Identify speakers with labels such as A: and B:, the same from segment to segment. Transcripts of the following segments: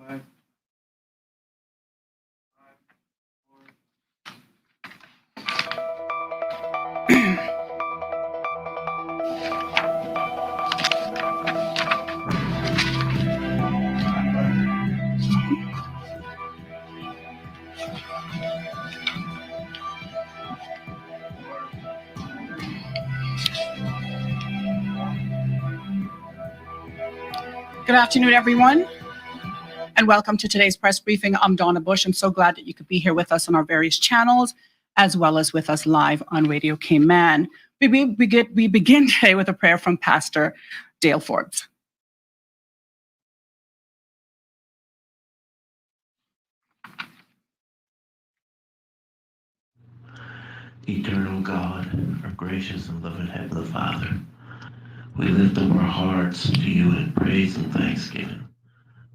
A: Five,
B: Good afternoon, everyone, and welcome to today's press briefing. I'm Donna Bush. I'm so glad that you could be here with us on our various channels, as well as with us live on Radio Cayman. We begin today with a prayer from Pastor Dale Forbes.
C: Eternal God, our gracious and loving Heavenly Father, we lift up our hearts to you in praise and thanksgiving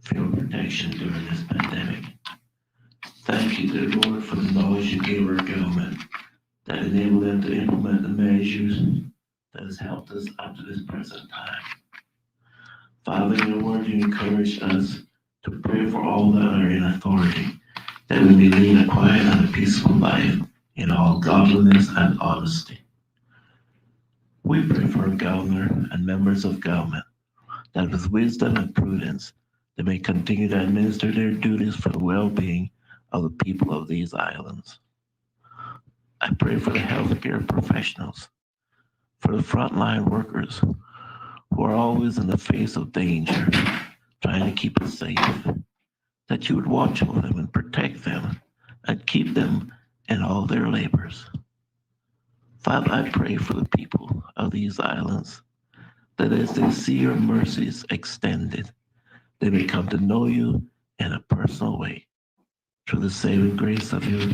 C: for your protection during this pandemic. Thank you, dear Lord, for the knowledge you gave our government that enabled them to implement the measures that has helped us up to this present time. Father, in your word, you encourage us to pray for all that are in authority, that we may lead a quiet and a peaceful life in all godliness and honesty. We pray for our governor and members of government, that with wisdom and prudence, they may continue to administer their duties for the well-being of the people of these islands. I pray for the healthcare professionals, for the frontline workers who are always in the face of danger, trying to keep us safe, that you would watch over them and protect them and keep them in all their labors. Father, I pray for the people of these islands, that as they see your mercies extended, they may come to know you in a personal way through the saving grace of you,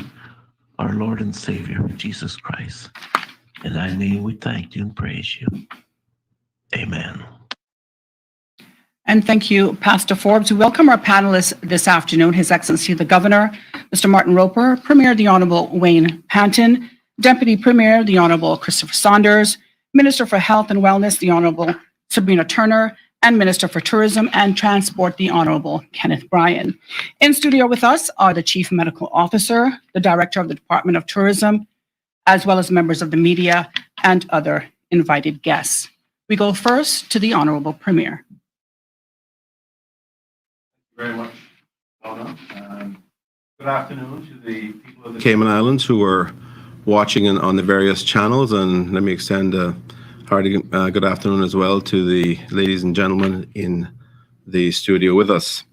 C: our Lord and Savior, Jesus Christ. In thy name we thank you and praise you. Amen.
B: And thank you, Pastor Forbes. We welcome our panelists this afternoon, His Excellency the Governor, Mr. Martin Roper, Premier the Honorable Wayne Panton, Deputy Premier the Honorable Christopher Saunders, Minister for Health and Wellness the Honorable Sabrina Turner, and Minister for Tourism and Transport the Honorable Kenneth Bryan. In studio with us are the Chief Medical Officer, the Director of the Department of Tourism, as well as members of the media and other invited guests. We go first to the Honorable Premier.
A: very much, Donna. Good afternoon to the people of the
D: Cayman Islands who are watching on the various channels, and let me extend a hearty good afternoon as well to the ladies and gentlemen in the studio with us.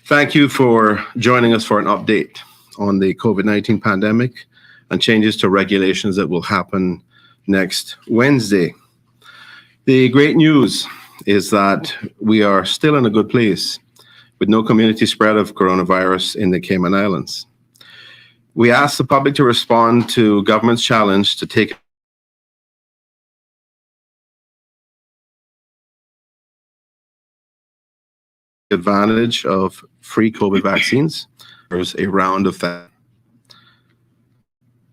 D: Thank you for joining us for an update on the COVID-19 pandemic and changes to regulations that will happen next Wednesday. The great news is that we are still in a good place with no community spread of coronavirus in the Cayman Islands. We ask the public to respond to government's challenge to take advantage of free COVID vaccines. There's a round of that.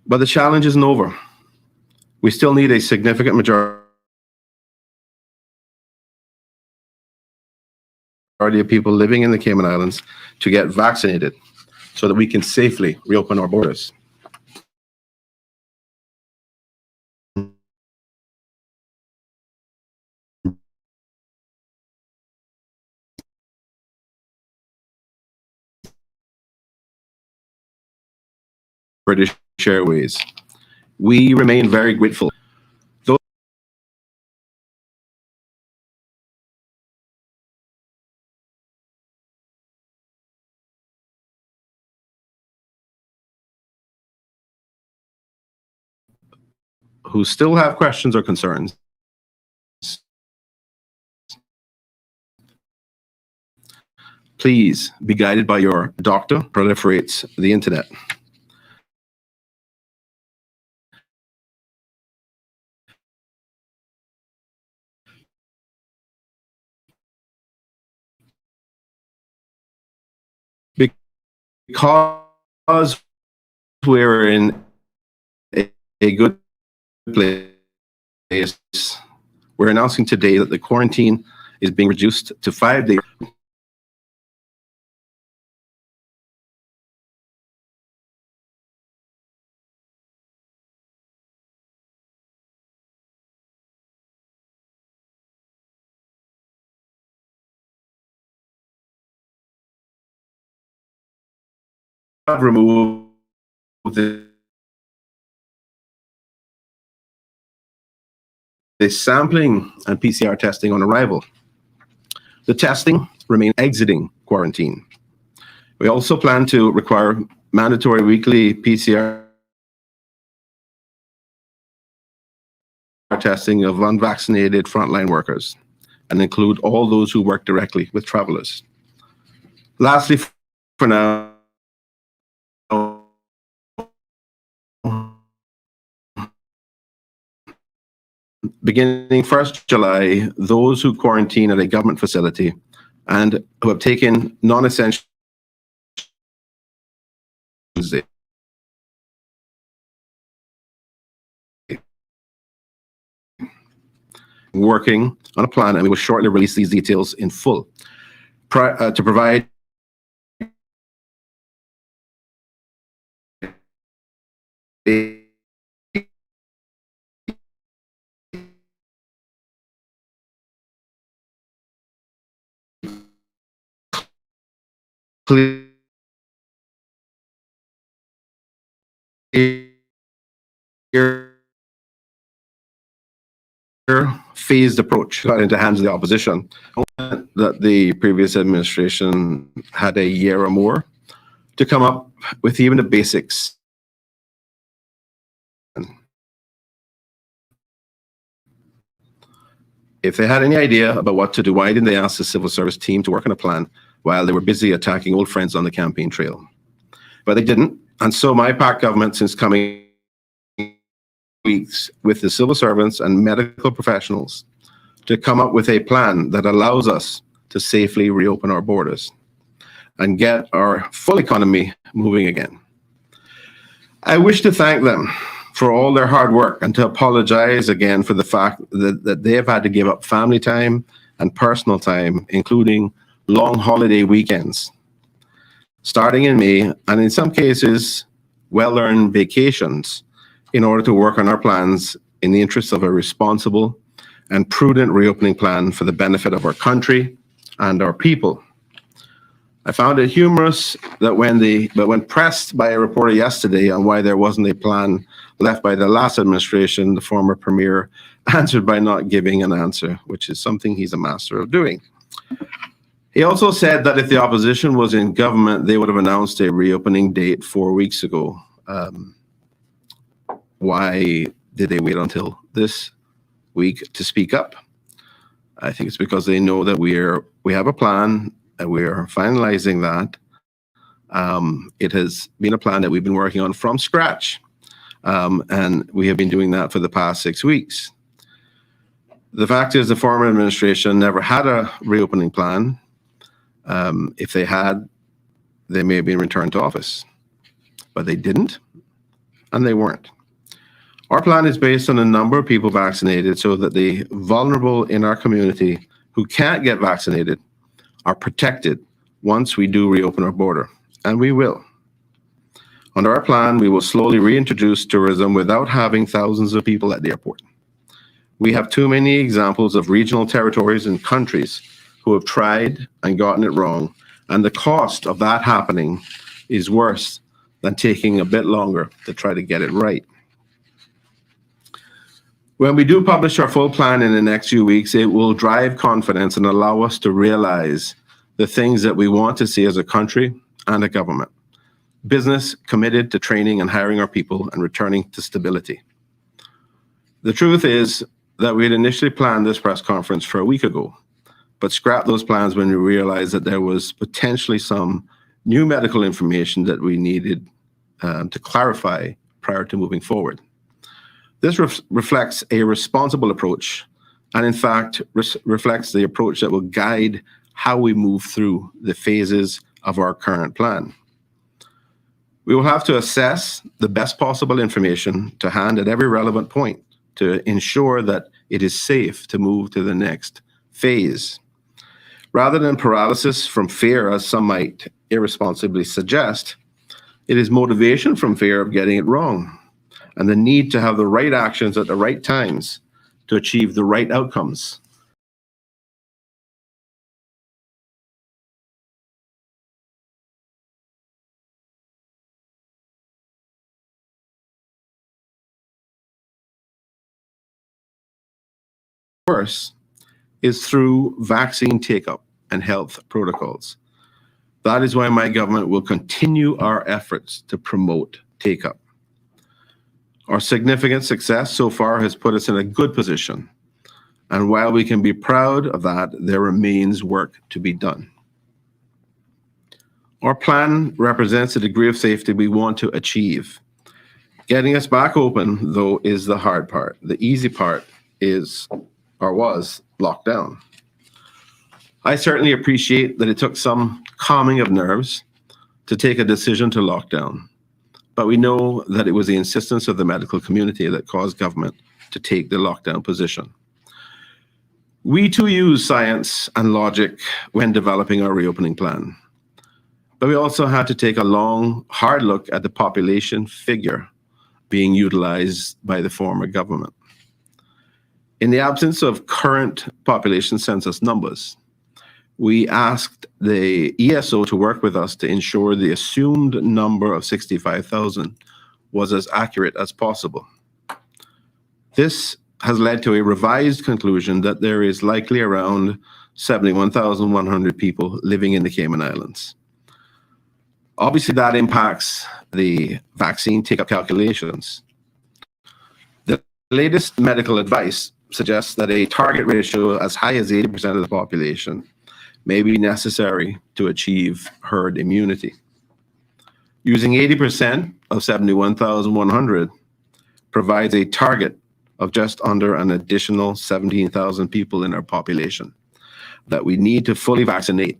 D: But the challenge isn't over. We still need a significant majority of people living in the Cayman Islands to get vaccinated so that we can safely reopen our borders. British Airways. We remain very grateful. Who still have questions or concerns, please be guided by your doctor. Proliferates the internet. Because we're in a good place, we're announcing today that the quarantine is being reduced to 5 days. removed the sampling and PCR testing on arrival. The testing remain exiting quarantine. We also plan to require mandatory weekly PCR testing of unvaccinated frontline workers and include all those who work directly with travelers. Lastly, for now, beginning 1st July, those who quarantine at a government facility and who have taken non-essential working on a plan, and we will shortly release these details in full to provide a clear phased approach got into hands of the opposition that the previous administration had a year or more to come up with even the basics. If they had any idea about what to do, why didn't they ask the civil service team to work on a plan while they were busy attacking old friends on the campaign trail? But they didn't. And so my PAC government, since coming weeks with the civil servants and medical professionals to come up with a plan that allows us to safely reopen our borders and get our full economy moving again. I wish to thank them for all their hard work and to apologize again for the fact that they have had to give up family time and personal time, including long holiday weekends, starting in May, and in some cases, well-earned vacations, in order to work on our plans in the interest of a responsible and prudent reopening plan for the benefit of our country and our people. I found it humorous that when pressed by a reporter yesterday on why there wasn't a plan left by the last administration, the former premier answered by not giving an answer, which is something he's a master of doing. He also said that if the opposition was in government, they would have announced a reopening date 4 weeks ago. Why did they wait until this week to speak up? I think it's because they know that we have a plan and we are finalizing that. It has been a plan that we've been working on from scratch, and we have been doing that for the past 6 weeks. The fact is the former administration never had a reopening plan. If they had, they may have been returned to office, but they didn't, and they weren't. Our plan is based on a number of people vaccinated so that the vulnerable in our community who can't get vaccinated are protected once we do reopen our border, and we will. Under our plan, we will slowly reintroduce tourism without having thousands of people at the airport. We have too many examples of regional territories and countries who have tried and gotten it wrong, and the cost of that happening is worse than taking a bit longer to try to get it right. When we do publish our full plan in the next few weeks, it will drive confidence and allow us to realize the things that we want to see as a country and a government. Business committed to training and hiring our people and returning to stability. The truth is that we had initially planned this press conference for a week ago, but scrapped those plans when we realized that there was potentially some new medical information that we needed to clarify prior to moving forward. This reflects a responsible approach, and in fact, reflects the approach that will guide how we move through the phases of our current plan. We will have to assess the best possible information to hand at every relevant point to ensure that it is safe to move to the next phase. Rather than paralysis from fear, as some might irresponsibly suggest, it is motivation from fear of getting it wrong, and the need to have the right actions at the right times to achieve the right outcomes. worse is through vaccine take-up and health protocols. That is why my government will continue our efforts to promote take-up. Our significant success so far has put us in a good position, and while we can be proud of that, there remains work to be done. Our plan represents a degree of safety we want to achieve. Getting us back open, though, is the hard part. The easy part is, or was, lockdown. I certainly appreciate that it took some calming of nerves to take a decision to lock down, but we know that it was the insistence of the medical community that caused government to take the lockdown position. We too use science and logic when developing our reopening plan, but we also had to take a long, hard look at the population figure being utilized by the former government. In the absence of current population census numbers, we asked the ESO to work with us to ensure the assumed number of 65,000 was as accurate as possible. This has led to a revised conclusion that there is likely around 71,100 people living in the Cayman Islands. Obviously, that impacts the vaccine take-up calculations. The latest medical advice suggests that a target ratio as high as 80% of the population may be necessary to achieve herd immunity. Using 80% of 71,100 provides a target of just under an additional 17,000 people in our population that we need to fully vaccinate.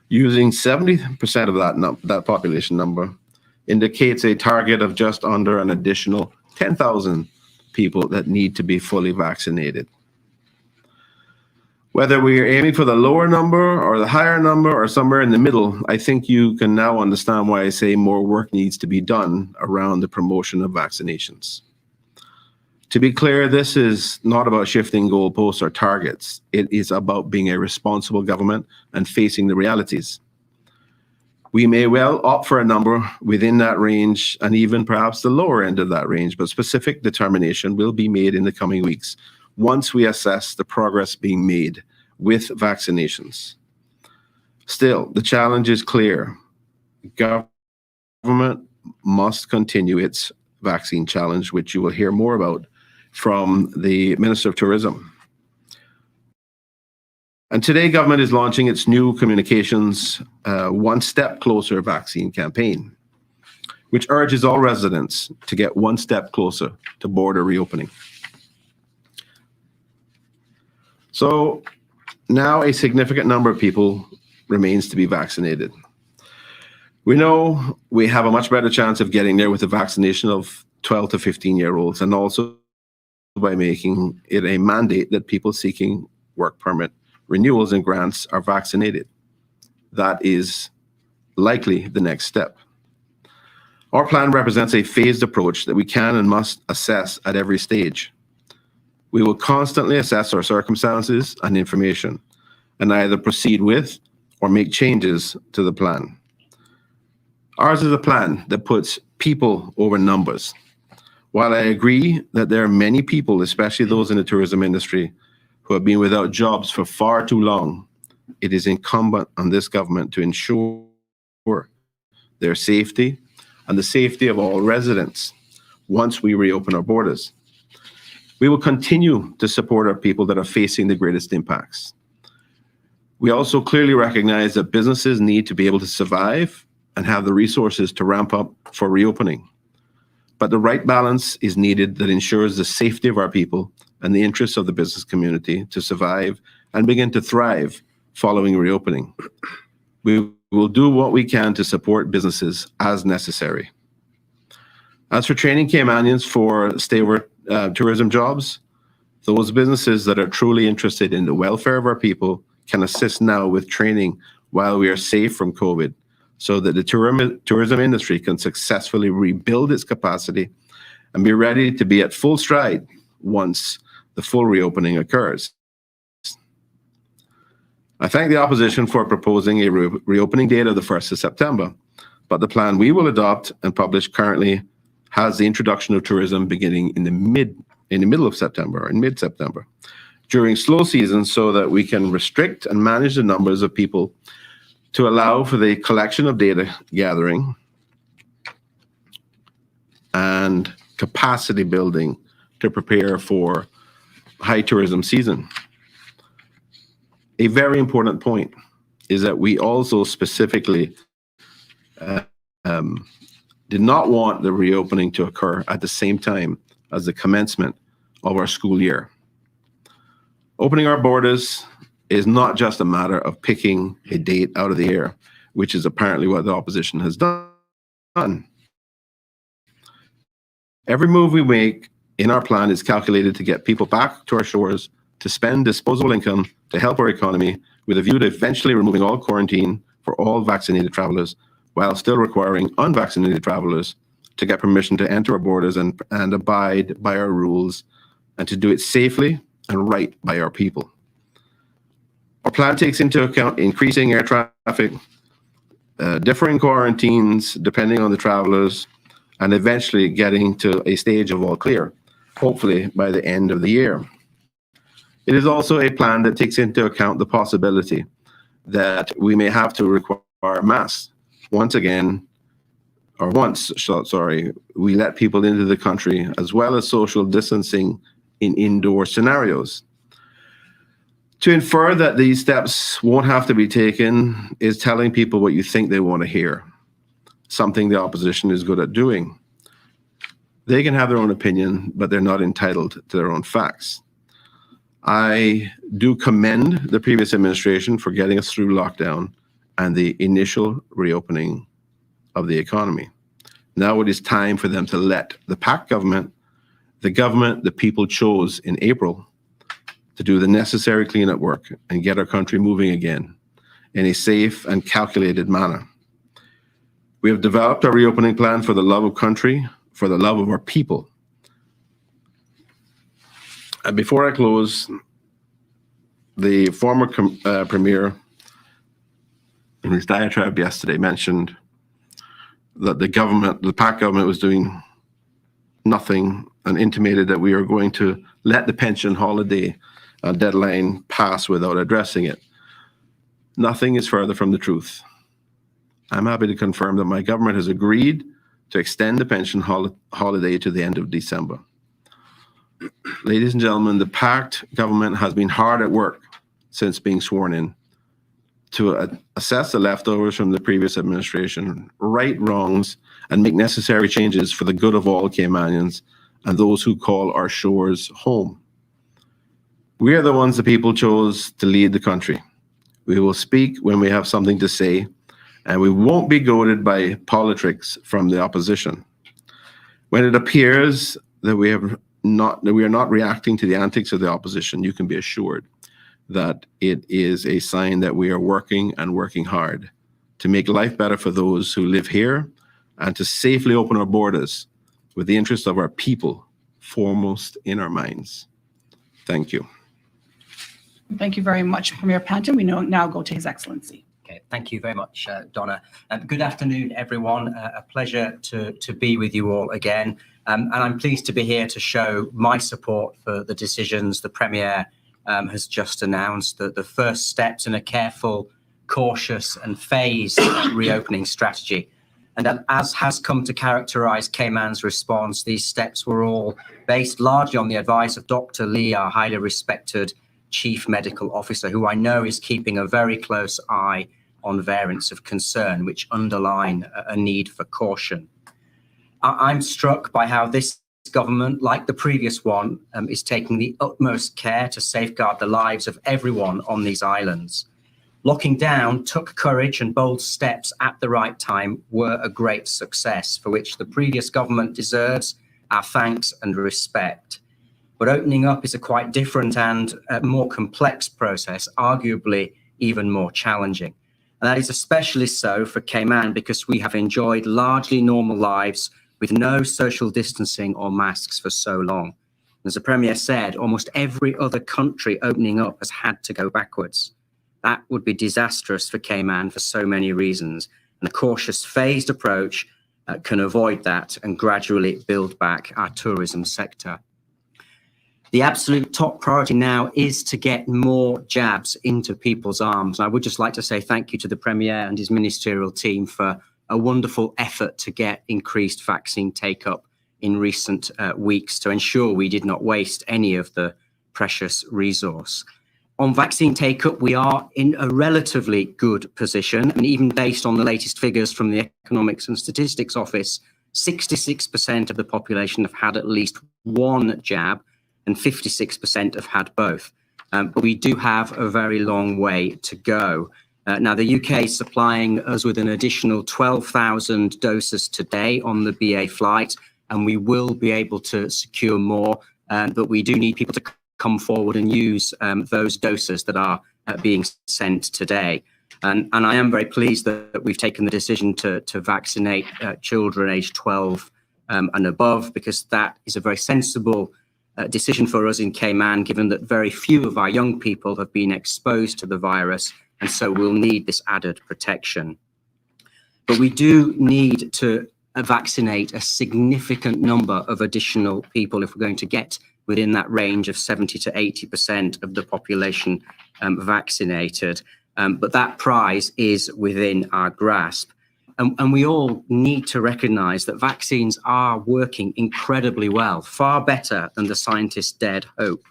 D: Using 70% of that population number indicates a target of just under an additional 10,000 people that need to be fully vaccinated. Whether we are aiming for the lower number or the higher number or somewhere in the middle, I think you can now understand why I say more work needs to be done around the promotion of vaccinations. To be clear, this is not about shifting goalposts or targets. It is about being a responsible government and facing the realities. We may well opt for a number within that range and even perhaps the lower end of that range, but specific determination will be made in the coming weeks once we assess the progress being made with vaccinations. Still, the challenge is clear. Government must continue its vaccine challenge, which you will hear more about from the Minister of Tourism. And today, government is launching its new communications One Step Closer vaccine campaign, which urges all residents to get one step closer to border reopening. So now a significant number of people remains to be vaccinated. We know we have a much better chance of getting there with the vaccination of 12 to 15-year-olds, and also by making it a mandate that people seeking work permit renewals and grants are vaccinated. That is likely the next step. Our plan represents a phased approach that we can and must assess at every stage. We will constantly assess our circumstances and information and either proceed with or make changes to the plan. Ours is a plan that puts people over numbers. While I agree that there are many people, especially those in the tourism industry, who have been without jobs for far too long, it is incumbent on this government to ensure their safety and the safety of all residents once we reopen our borders. We will continue to support our people that are facing the greatest impacts. We also clearly recognize that businesses need to be able to survive and have the resources to ramp up for reopening. But the right balance is needed that ensures the safety of our people and the interests of the business community to survive and begin to thrive following reopening. We will do what we can to support businesses as necessary. As for training Caymanians for stay-over tourism jobs, those businesses that are truly interested in the welfare of our people can assist now with training while we are safe from COVID, so that the tourism industry can successfully rebuild its capacity and be ready to be at full stride once the full reopening occurs. I thank the opposition for proposing a reopening date of the 1st of September, but the plan we will adopt and publish currently has the introduction of tourism beginning in the mid in the middle of September or in mid-September during slow season so that we can restrict and manage the numbers of people to allow for the collection of data gathering and capacity building to prepare for high tourism season. A very important point is that we also specifically did not want the reopening to occur at the same time as the commencement of our school year. Opening our borders is not just a matter of picking a date out of the air, which is apparently what the opposition has done. Every move we make in our plan is calculated to get people back to our shores, to spend disposable income, to help our economy, with a view to eventually removing all quarantine for all vaccinated travelers, while still requiring unvaccinated travelers to get permission to enter our borders and abide by our rules, and to do it safely and right by our people. Our plan takes into account increasing air traffic, differing quarantines depending on the travelers, and eventually getting to a stage of all clear, hopefully by the end of the year. It is also a plan that takes into account the possibility that we may have to require masks once we let people into the country, as well as social distancing in indoor scenarios. To infer that these steps won't have to be taken is telling people what you think they want to hear, something the opposition is good at doing. They can have their own opinion, but they're not entitled to their own facts. I do commend the previous administration for getting us through lockdown and the initial reopening of the economy. Now it is time for them to let the PAC government, the government the people chose in April, to do the necessary cleanup work and get our country moving again in a safe and calculated manner. We have developed a reopening plan for the love of country, for the love of our people. And before I close, the former Premier, in his diatribe yesterday, mentioned that the PAC government was doing nothing and intimated that we are going to let the pension holiday deadline pass without addressing it. Nothing is further from the truth. I'm happy to confirm that my government has agreed to extend the pension holiday to the end of December. Ladies and gentlemen, the PAC government has been hard at work since being sworn in to assess the leftovers from the previous administration, right wrongs, and make necessary changes for the good of all Caymanians and those who call our shores home. We are the ones the people chose to lead the country. We will speak when we have something to say, and we won't be goaded by politics from the opposition. When it appears that we are not reacting to the antics of the opposition, you can be assured that it is a sign that we are working and working hard to make life better for those who live here and to safely open our borders with the interest of our people foremost in our minds. Thank you.
B: Thank you very much, Premier Panton. We now go to His Excellency.
E: Okay, thank you very much, Donna. Good afternoon, everyone. A pleasure to be with you all again. And I'm pleased to be here to show my support for the decisions the Premier has just announced, the first steps in a careful, cautious and phased reopening strategy. And as has come to characterise Cayman's response, these steps were all based largely on the advice of Dr. Lee, our highly respected Chief Medical Officer, who I know is keeping a very close eye on variants of concern, which underline a need for caution. I'm struck by how this government, like the previous one, is taking the utmost care to safeguard the lives of everyone on these islands. Locking down took courage and bold steps at the right time were a great success, for which the previous government deserves our thanks and respect. But opening up is a quite different and more complex process, arguably even more challenging. And that is especially so for Cayman because we have enjoyed largely normal lives with no social distancing or masks for so long. As the Premier said, almost every other country opening up has had to go backwards. That would be disastrous for Cayman for so many reasons. And a cautious, phased approach can avoid that and gradually build back our tourism sector. The absolute top priority now is to get more jabs into people's arms. I would just like to say thank you to the Premier and his ministerial team for a wonderful effort to get increased vaccine take-up in recent weeks to ensure we did not waste any of the precious resource. On vaccine take-up, we are in a relatively good position, and even based on the latest figures from the Economics and Statistics Office, 66% of the population have had at least one jab, and 56% have had both. But we do have a very long way to go. Now, the UK is supplying us with an additional 12,000 doses today on the BA flight, and we will be able to secure more, but we do need people to come forward and use those doses that are being sent today. And I am very pleased that we've taken the decision to vaccinate children aged 12 and above, because that is a very sensible decision for us in Cayman, given that very few of our young people have been exposed to the virus, and so we'll need this added protection. But we do need to vaccinate a significant number of additional people if we're going to get within that range of 70 to 80% of the population vaccinated. But that prize is within our grasp. And we all need to recognize that vaccines are working incredibly well, far better than the scientists dared hope.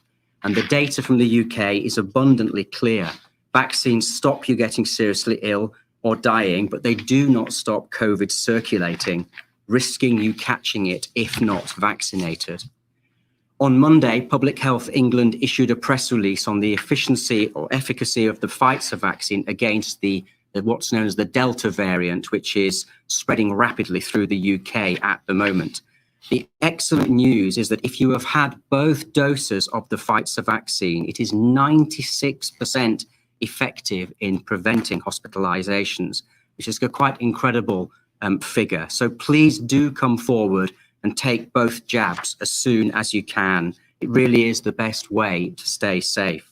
E: And the data from the UK is abundantly clear. Vaccines stop you getting seriously ill or dying, but they do not stop COVID circulating, risking you catching it if not vaccinated. On Monday, Public Health England issued a press release on the efficiency or efficacy of the Pfizer vaccine against the what's known as the Delta variant, which is spreading rapidly through the UK at the moment. The excellent news is that if you have had both doses of the Pfizer vaccine, it is 96% effective in preventing hospitalizations, which is a quite incredible figure. So please do come forward and take both jabs as soon as you can. It really is the best way to stay safe.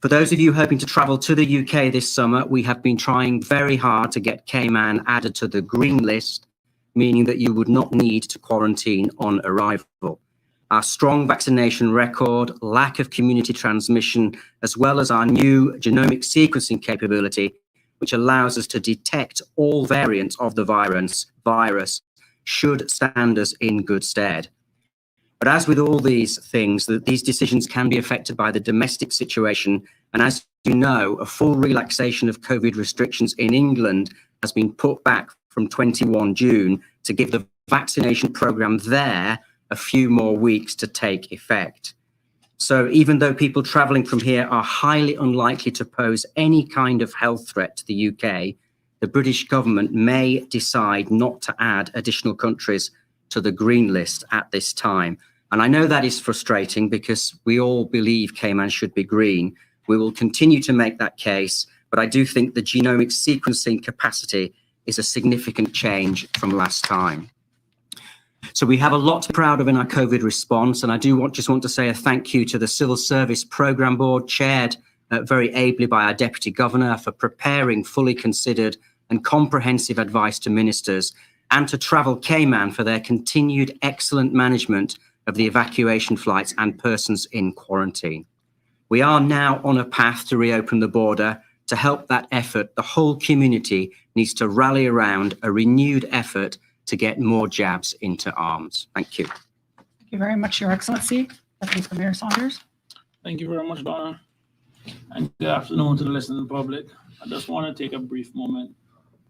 E: For those of you hoping to travel to the UK this summer, we have been trying very hard to get Cayman added to the green list, meaning that you would not need to quarantine on arrival. Our strong vaccination record, lack of community transmission, as well as our new genomic sequencing capability, which allows us to detect all variants of the virus, should stand us in good stead. But as with all these things, these decisions can be affected by the domestic situation. And as you know, a full relaxation of COVID restrictions in England has been put back from 21 June to give the vaccination program there a few more weeks to take effect. So even though people traveling from here are highly unlikely to pose any kind of health threat to the UK, the British government may decide not to add additional countries to the green list at this time. And I know that is frustrating because we all believe Cayman should be green. We will continue to make that case, but I do think the genomic sequencing capacity is a significant change from last time. So we have a lot to be proud of in our COVID response, and I do just want to say a thank you to the Civil Service Programme Board, chaired very ably by our Deputy Governor, for preparing fully considered and comprehensive advice to ministers, and to Travel Cayman for their continued excellent management of the evacuation flights and persons in quarantine. We are now on a path to reopen the border. To help that effort, the whole community needs to rally around a renewed effort to get more jabs into arms. Thank you.
B: Thank you very much, Your Excellency. Deputy Premier Saunders.
F: Thank you very much, Donna. And good afternoon to the listening public. I just want to take a brief moment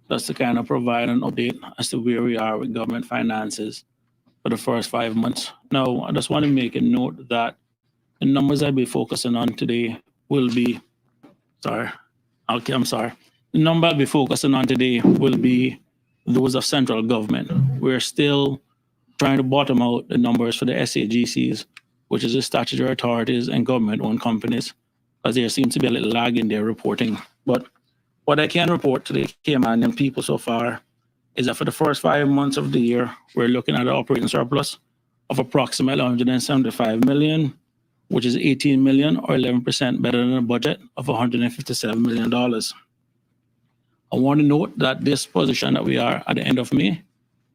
F: just to kind of provide an update as to where we are with government finances for the first 5 months. Now, I just want to make a note that the numbers I'll be focusing on today will be, The number I'll be focusing on today will be those of central government. We're still trying to bottom out the numbers for the SAGCs, which is the statutory authorities and government-owned companies, because there seems to be a little lag in their reporting. But what I can report to the Caymanian people so far is that for the first 5 months of the year, we're looking at an operating surplus of approximately 175 million, which is 18 million or 11% better than a budget of $157 million. I want to note that this position that we are at the end of May,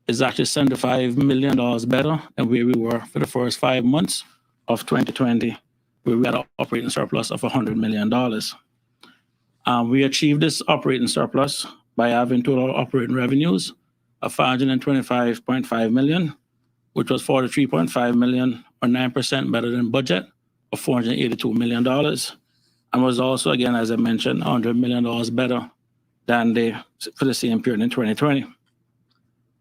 F: is actually $75 million better than where we were for the first 5 months of 2020. of 2020, where we had an operating surplus of $100 million. We achieved this operating surplus by having total operating revenues of $525.5 million, which was $43.5 million, or 9% better than budget of $482 million, and was also, again, as I mentioned, $100 million better than for the same period in 2020.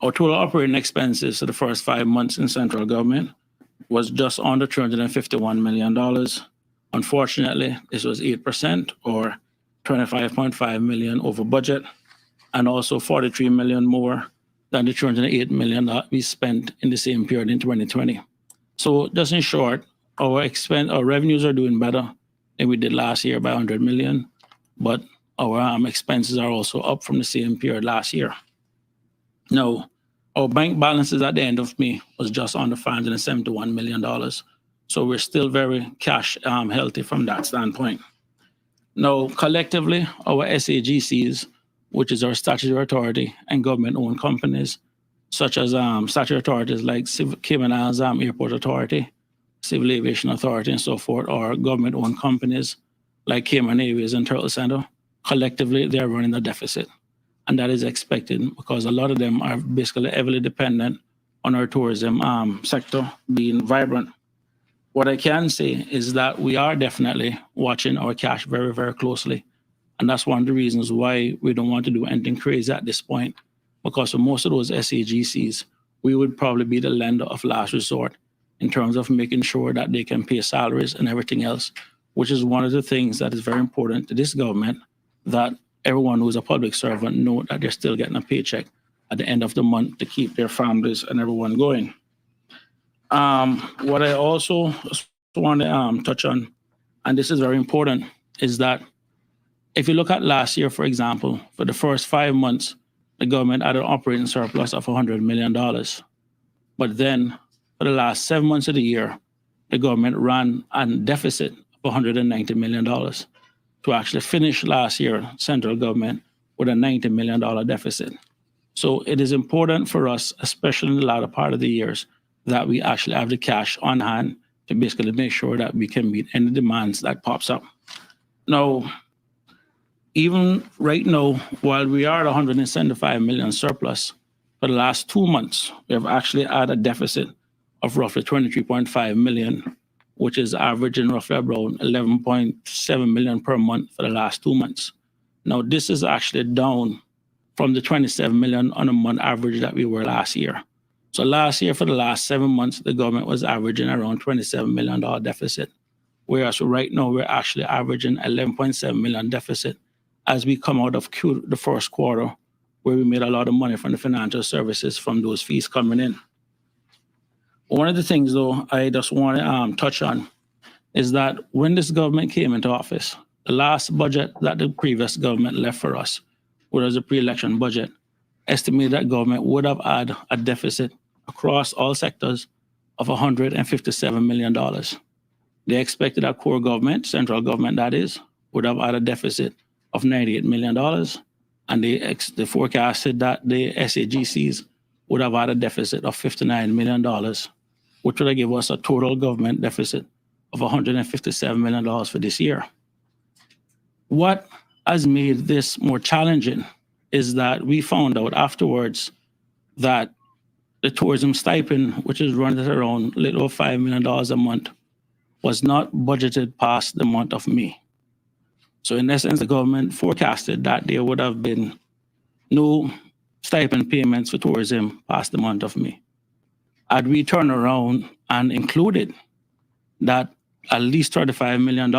F: Our total operating expenses for the first 5 months in central government was just under $351 million. Unfortunately, this was 8%, or $25.5 million over budget, and also $43 million more than the $308 million that we spent in the same period in 2020. So just in short, our revenues are doing better than we did last year by $100 million, but our expenses are also up from the same period last year. Now, our bank balances at the end of May was just under $571 million. So we're still very cash healthy from that standpoint. Now, collectively, our SAGCs, which is our statutory authority, and government-owned companies, such as statutory authorities like Cayman Islands Airport Authority, Civil Aviation Authority, and so forth, or government-owned companies like Cayman Airways and Turtle Center, collectively, they're running a deficit. And that is expected because a lot of them are basically heavily dependent on our tourism sector being vibrant. What I can say is that we are definitely watching our cash very, very closely. And that's one of the reasons why we don't want to do anything crazy at this point, because for most of those SAGCs, we would probably be the lender of last resort in terms of making sure that they can pay salaries and everything else, which is one of the things that is very important to this government, that everyone who is a public servant know that they're still getting a paycheck at the end of the month to keep their families and everyone going. What I also want to touch on, and this is very important, is that if you look at last year, for example, for the first 5 months, the government had an operating surplus of $100 million. But then for the last 7 months of the year, the government ran a deficit of $190 million to actually finish last year, central government, with a $90 million deficit. So it is important for us, especially in the latter part of the years, that we actually have the cash on hand to basically make sure that we can meet any demands that pops up. Now, even right now, while we are at $175 million surplus, for the last 2 months, we have actually had a deficit of roughly $23.5 million, which is averaging roughly around $11.7 million per month for the last 2 months. Now, this is actually down from the $27 million on a month average that we were last year. So last year, for the last 7 months, the government was averaging around $27 million deficit, whereas right now we're actually averaging $11.7 million deficit as we come out of the first quarter, where we made a lot of money from the financial services from those fees coming in. One of the things, though, I just want to touch on is that when this government came into office, the last budget that the previous government left for us, which was a pre-election budget, estimated that government would have had a deficit across all sectors of $157 million. They expected that core government, central government that is, would have had a deficit of $98 million, and they forecasted that the SAGCs would have had a deficit of $59 million, which would have given us a total government deficit of $157 million for this year. What has made this more challenging is that we found out afterwards that the tourism stipend, which is run at around a little over $5 million a month, was not budgeted past the month of May. So in essence, the government forecasted that there would have been no stipend payments for tourism past the month of May. Had we turned around and included that at least $35 million,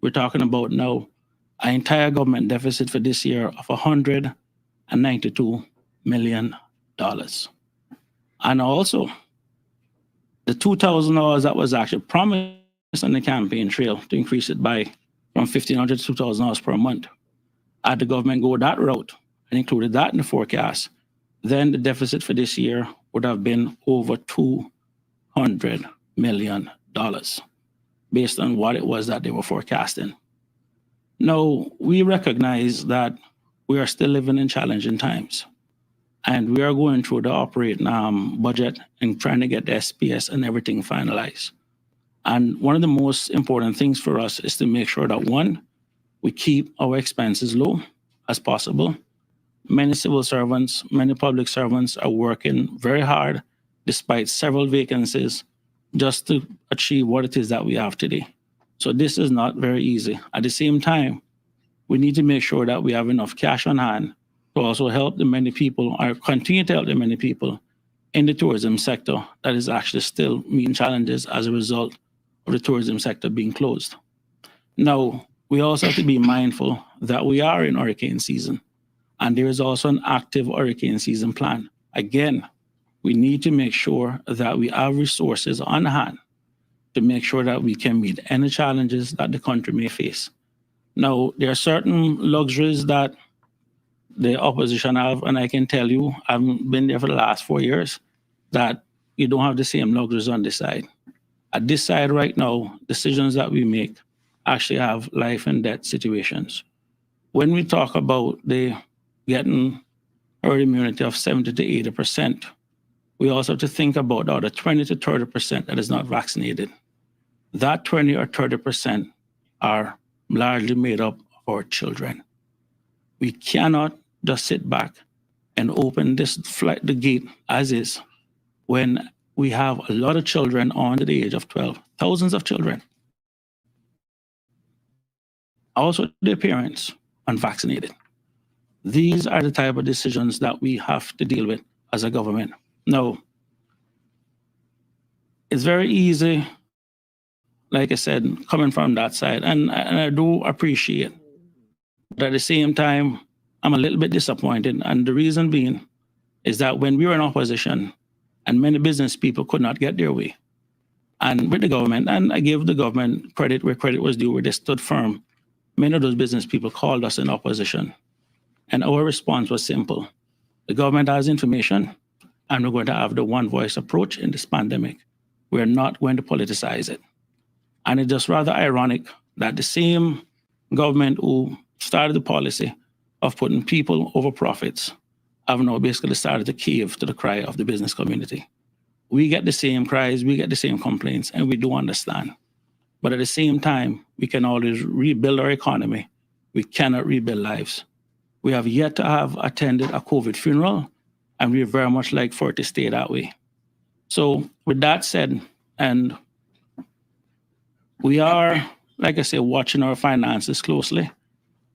F: we're talking about now an entire government deficit for this year of $192 million. And also, the $2,000 that was actually promised on the campaign trail to increase it by from $1,500 to $2,000 per month. Had the government go that route and included that in the forecast, then the deficit for this year would have been over $200 million based on what it was that they were forecasting. Now, we recognize that we are still living in challenging times, and we are going through the operating budget and trying to get the SPS and everything finalized. And one of the most important things for us is to make sure that, one, we keep our expenses low as possible. Many civil servants, many public servants are working very hard despite several vacancies just to achieve what it is that we have today. So this is not very easy. At the same time, we need to make sure that we have enough cash on hand to also help the many people, or continue to help the many people in the tourism sector that is actually still meeting challenges as a result of the tourism sector being closed. Now, we also have to be mindful that we are in hurricane season, and there is also an active hurricane season plan. Again, we need to make sure that we have resources on hand to make sure that we can meet any challenges that the country may face. Now, there are certain luxuries that the opposition have, and I can tell you, I've been there for the last 4 years, that you don't have the same luxuries on this side. At this side right now, decisions that we make actually have life and death situations. When we talk about the getting herd immunity of 70 to 80%, we also have to think about the other 20 to 30% that is not vaccinated. That 20 or 30% are largely made up of our children. We cannot just sit back and open the gate as is when we have a lot of children under the age of 12, thousands of children. Also, their parents unvaccinated. These are the type of decisions that we have to deal with as a government. Now, it's very easy, like I said, coming from that side, and I do appreciate. But at the same time, I'm a little bit disappointed, and the reason being is that when we were in opposition, and many business people could not get their way, and with the government, and I give the government credit where credit was due, where they stood firm, many of those business people called us in opposition, and our response was simple. The government has information, and we're going to have the one voice approach in this pandemic. We're not going to politicize it. And it's just rather ironic that the same government who started the policy of putting people over profits have now basically started to cave to the cry of the business community. We get the same cries, we get the same complaints, and we do understand. But at the same time, we can always rebuild our economy. We cannot rebuild lives. We have yet to have attended a COVID funeral, and we very much like for it to stay that way. So with that said, and we are, like I say, watching our finances closely.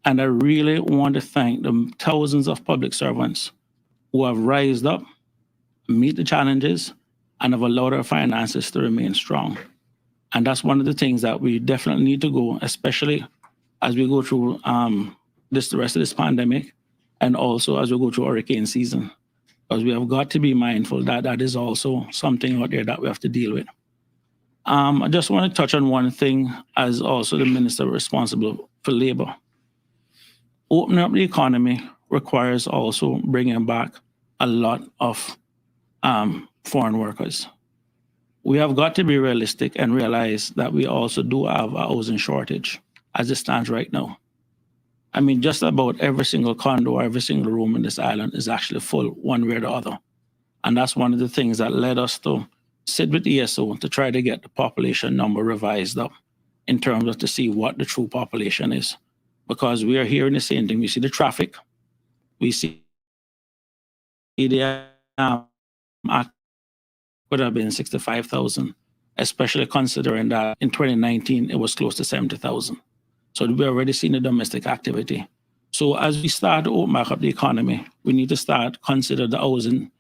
F: And I really want to thank the thousands of public servants who have rised up, meet the challenges, and have allowed our finances to remain strong. And that's one of the things that we definitely need to go, especially as we go through the rest of this pandemic, and also as we go through hurricane season. Because we have got to be mindful that that is also something out there that we have to deal with. I just want to touch on one thing as also the minister responsible for labor. Opening up the economy requires also bringing back a lot of foreign workers. We have got to be realistic and realize that we also do have a housing shortage as it stands right now. I mean, just about every single condo or every single room in this island is actually full one way or the other. And that's one of the things that led us to sit with ESO to try to get the population number revised up in terms of to see what the true population is. Because we are hearing the same thing. We see the traffic, we see the could have been 65,000, especially considering that in 2019 it was close to 70,000. So we're already seeing the domestic activity. So as we start to open back up the economy, we need to start consider the housing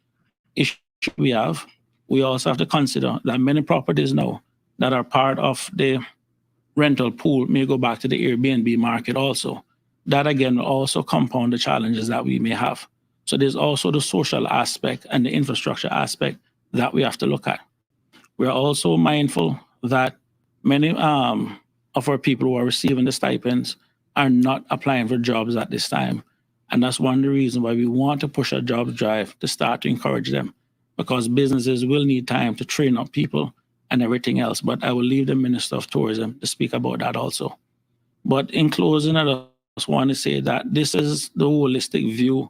F: issue we have. We also have to consider that many properties now that are part of the rental pool may go back to the Airbnb market also. That again also compound the challenges that we may have. So there's also the social aspect and the infrastructure aspect that we have to look at. We're also mindful that many of our people who are receiving the stipends are not applying for jobs at this time. And that's one of the reasons why we want to push a jobs drive to start to encourage them, because businesses will need time to train up people and everything else. But I will leave the Minister of Tourism to speak about that also. But in closing, I just want to say that this is the holistic view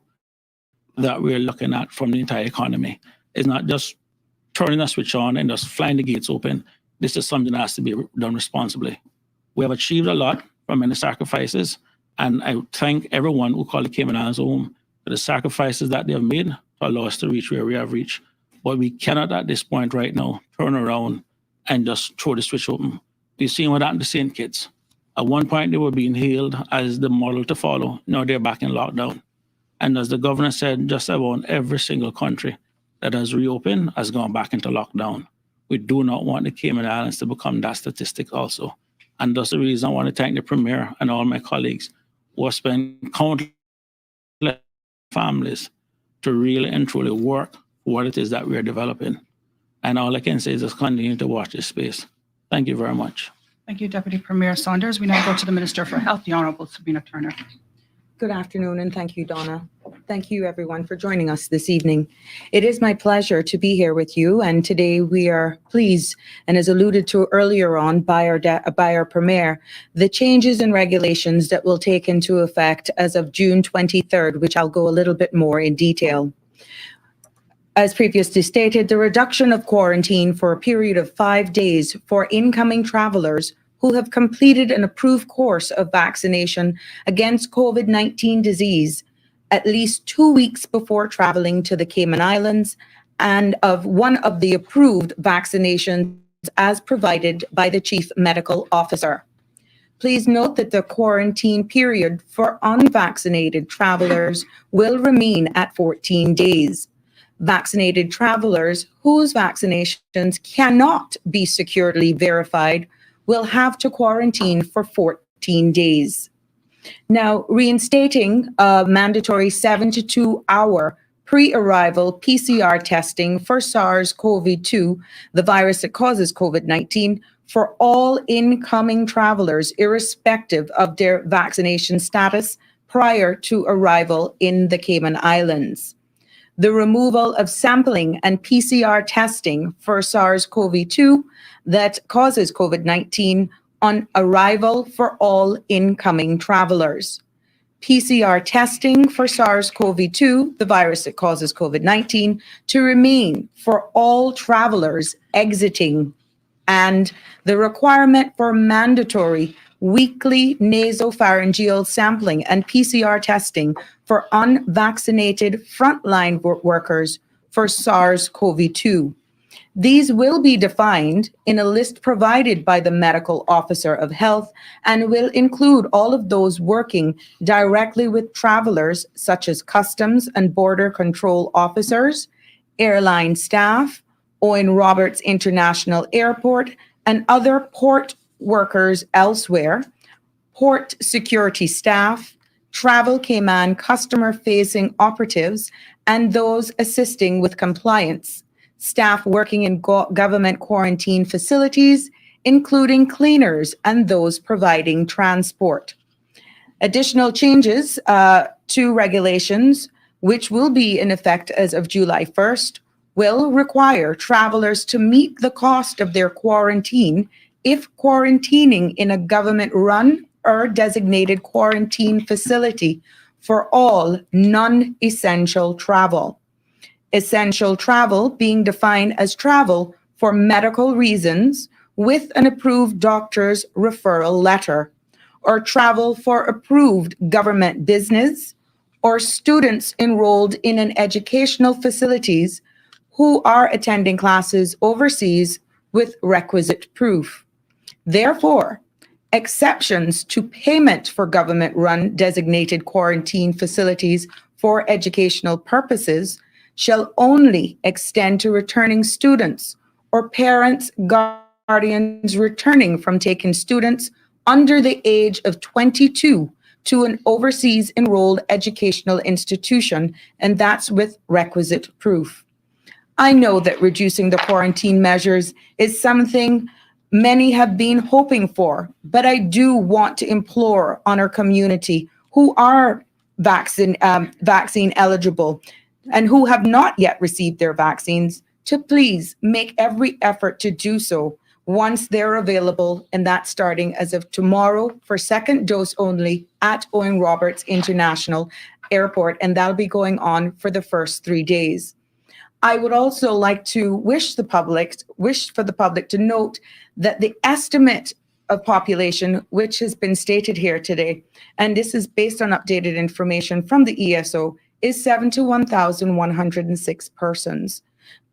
F: that we're looking at from the entire economy. It's not just turning a switch on and just flying the gates open. this is something that has to be done responsibly. We have achieved a lot from many sacrifices, and I thank everyone who called the Cayman Islands home for the sacrifices that they have made to allow us to reach where we have reached. But we cannot at this point right now turn around and just throw the switch open. We've seen what happened to St. Kitts. At one point, they were being hailed as the model to follow. Now they're back in lockdown. And as the governor said, just about every single country that has reopened has gone back into lockdown. We do not want the Cayman Islands to become that statistic also. And that's the reason I want to thank the Premier and all my colleagues who have spent countless families to really and truly work for what it is that we're developing. And all I can say is just continue to watch this space. Thank you very much.
B: Thank you, Deputy Premier Saunders. We now go to the Minister for Health, the Honourable Sabina Turner.
G: Good afternoon, and thank you, Donna. Thank you, everyone, for joining us this evening. It is my pleasure to be here with you, and today we are pleased, and as alluded to earlier on by our Premier, the changes in regulations that will take into effect as of June 23rd, which I'll go a little bit more in detail. As previously stated, the reduction of quarantine for a period of 5 days for incoming travelers who have completed an approved course of vaccination against COVID-19 disease at least 2 weeks before traveling to the Cayman Islands, and of one of the approved vaccinations as provided by the Chief Medical Officer. Please note that the quarantine period for unvaccinated travelers will remain at 14 days. Vaccinated travelers whose vaccinations cannot be securely verified will have to quarantine for 14 days. Now, reinstating a mandatory 72-hour pre-arrival PCR testing for SARS-CoV-2, the virus that causes COVID-19, for all incoming travelers, irrespective of their vaccination status prior to arrival in the Cayman Islands. The removal of sampling and PCR testing for SARS-CoV-2 that causes COVID-19 on arrival for all incoming travelers. PCR testing for SARS-CoV-2, the virus that causes COVID-19, to remain for all travelers exiting, and the requirement for mandatory weekly nasopharyngeal sampling and PCR testing for unvaccinated frontline workers for SARS-CoV-2. These will be defined in a list provided by the Medical Officer of Health and will include all of those working directly with travelers, such as Customs and Border Control officers, airline staff, Owen Roberts International Airport, and other port workers elsewhere, port security staff, Travel Cayman customer-facing operatives, and those assisting with compliance, staff working in government quarantine facilities, including cleaners and those providing transport. Additional changes to regulations, which will be in effect as of July 1st, will require travelers to meet the cost of their quarantine if quarantining in a government-run or designated quarantine facility for all non-essential travel. Essential travel being defined as travel for medical reasons with an approved doctor's referral letter, or travel for approved government business, or students enrolled in an educational facilities who are attending classes overseas with requisite proof. Therefore, exceptions to payment for government-run designated quarantine facilities for educational purposes shall only extend to returning students or parents, guardians returning from taking students under the age of 22 to an overseas enrolled educational institution, and that's with requisite proof. I know that reducing the quarantine measures is something many have been hoping for, but I do want to implore on our community who are vaccine eligible and who have not yet received their vaccines to please make every effort to do so once they're available, and that's starting as of tomorrow for second dose only at Owen Roberts International Airport, and that'll be going on for the first 3 days. I would also like to wish for the public to note that the estimate of population, which has been stated here today, and this is based on updated information from the ESO, is 71,106 persons.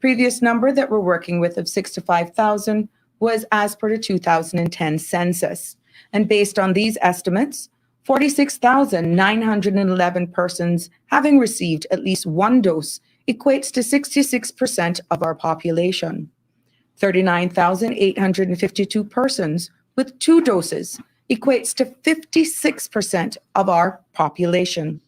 G: Previous number that we're working with of 65,000 was as per the 2010 census. And based on these estimates, 46,911 persons having received at least one dose equates to 66% of our population. 39,852 persons with 2 doses equates to 56% of our population.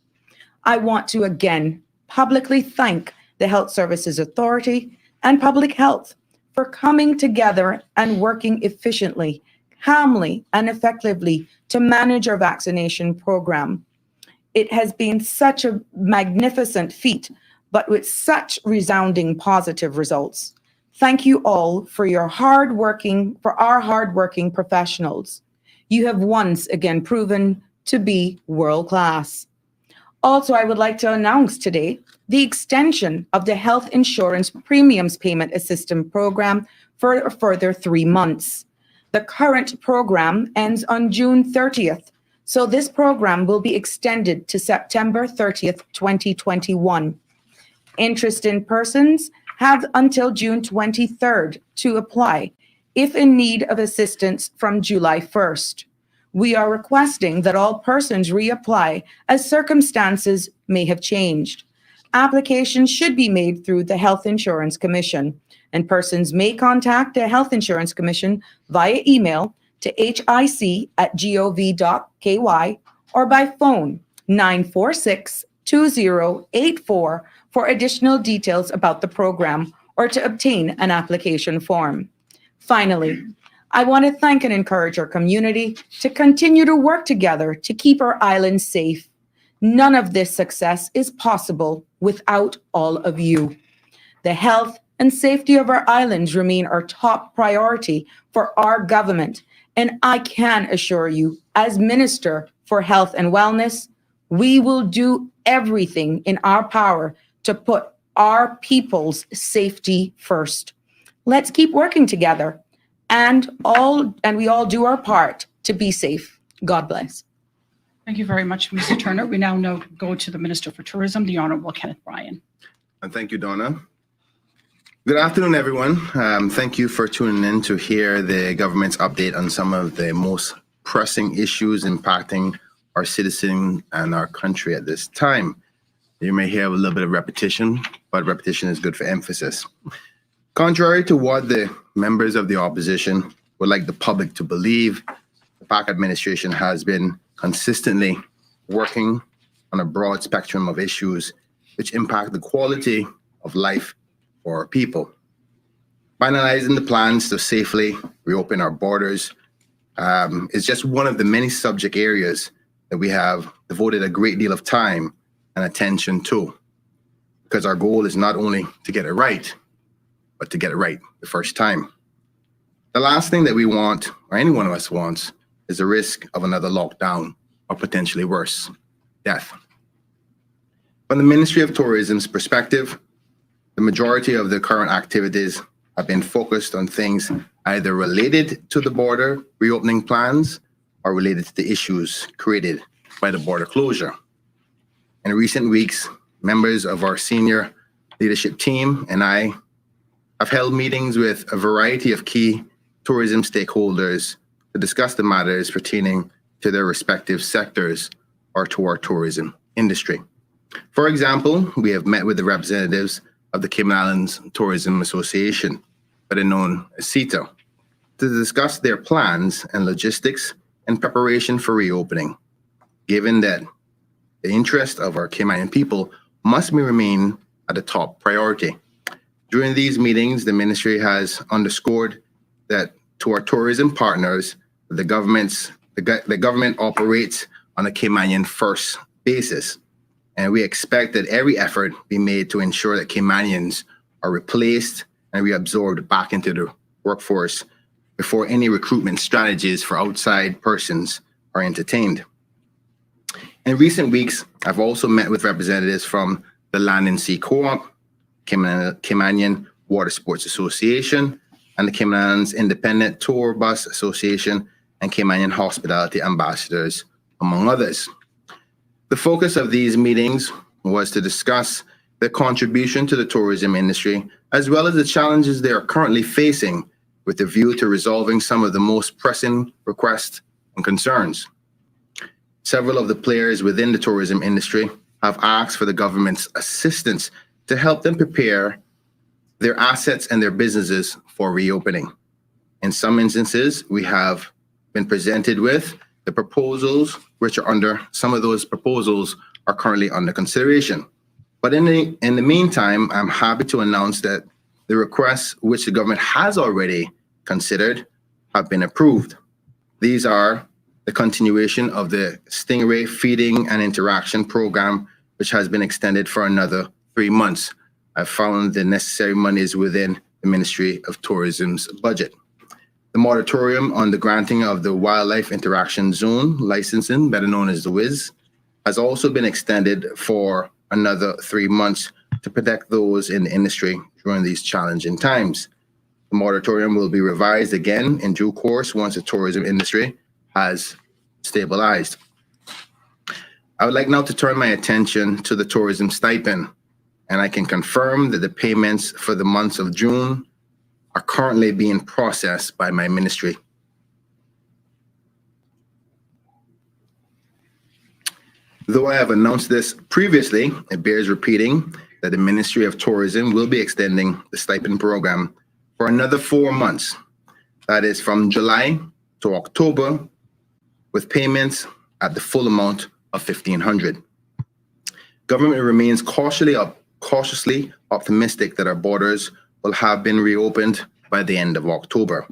G: I want to again publicly thank the Health Services Authority and Public Health for coming together and working efficiently, calmly, and effectively to manage our vaccination program. It has been such a magnificent feat, but with such resounding positive results. Thank you all for our hardworking professionals. You have once again proven to be world class. Also, I would like to announce today the extension of the health insurance premiums payment assistance program for a further 3 months. The current program ends on June 30th, so this program will be extended to September 30th, 2021. Interested persons have until June 23rd to apply, if in need of assistance from July 1st. We are requesting that all persons reapply as circumstances may have changed. Applications should be made through the Health Insurance Commission, and persons may contact the Health Insurance Commission via email to hic@gov.ky or by phone 946-2084 for additional details about the program or to obtain an application form. Finally, I want to thank and encourage our community to continue to work together to keep our island safe. None of this success is possible without all of you. The health and safety of our islands remain our top priority for our government, and I can assure you, as Minister for Health and Wellness, we will do everything in our power to put our people's safety first. Let's keep working together and we all do our part to be safe. God bless.
B: Thank you very much, Mr. Turner. We now go to the Minister for Tourism, the Honorable Kenneth Bryan.
D: And thank you, Donna. Good afternoon, everyone. Thank you for tuning in to hear the government's update on some of the most pressing issues impacting our citizens and our country at this time. You may hear a little bit of repetition, but repetition is good for emphasis. Contrary to what the members of the opposition would like the public to believe, the PAC administration has been consistently working on a broad spectrum of issues which impact the quality of life for our people. Finalizing the plans to safely reopen our borders is just one of the many subject areas that we have devoted a great deal of time and attention to, because our goal is not only to get it right, but to get it right the first time. The last thing that we want, or any one of us wants, is the risk of another lockdown or potentially worse, death. From the Ministry of Tourism's perspective, the majority of the current activities have been focused on things either related to the border reopening plans or related to the issues created by the border closure. In recent weeks, members of our senior leadership team and I have held meetings with a variety of key tourism stakeholders to discuss the matters pertaining to their respective sectors or to our tourism industry. For example, we have met with the representatives of the Cayman Islands Tourism Association, better known as CITA, to discuss their plans and logistics and preparation for reopening, given that the interest of our Cayman people must remain at the top priority. During these meetings, the ministry has underscored that to our tourism partners, the government operates on a Caymanian first basis. And we expect that every effort be made to ensure that Caymanians are replaced and reabsorbed back into the workforce before any recruitment strategies for outside persons are entertained. In recent weeks, I've also met with representatives from the Land and Sea Co-op,
H: Caymanian Water Sports Association, and the Cayman Islands Independent Tour Bus Association, and Caymanian Hospitality Ambassadors, among others. The focus of these meetings was to discuss their contribution to the tourism industry, as well as the challenges they are currently facing, with a view to resolving some of the most pressing requests and concerns. Several of the players within the tourism industry have asked for the government's assistance to help them prepare their assets and their businesses for reopening. In some instances, we have been presented with the proposals, which are some of those proposals are currently under consideration. But in the meantime, I'm happy to announce that the requests which the government has already considered have been approved. These are the continuation of the Stingray Feeding and Interaction Program, which has been extended for another 3 months. I've found the necessary monies within the Ministry of Tourism's budget. The moratorium on the granting of the Wildlife Interaction Zone licensing, better known as the WIZ, has also been extended for another 3 months to protect those in the industry during these challenging times. The moratorium will be revised again in due course once the tourism industry has stabilized. I would like now to turn my attention to the tourism stipend, and I can confirm that the payments for the months of June are currently being processed by my ministry. Though I have announced this previously, it bears repeating that the Ministry of Tourism will be extending the stipend program for another 4 months. That is from July to October, with payments at the full amount of $1,500. Government remains cautiously optimistic that our borders will have been reopened by the end of October,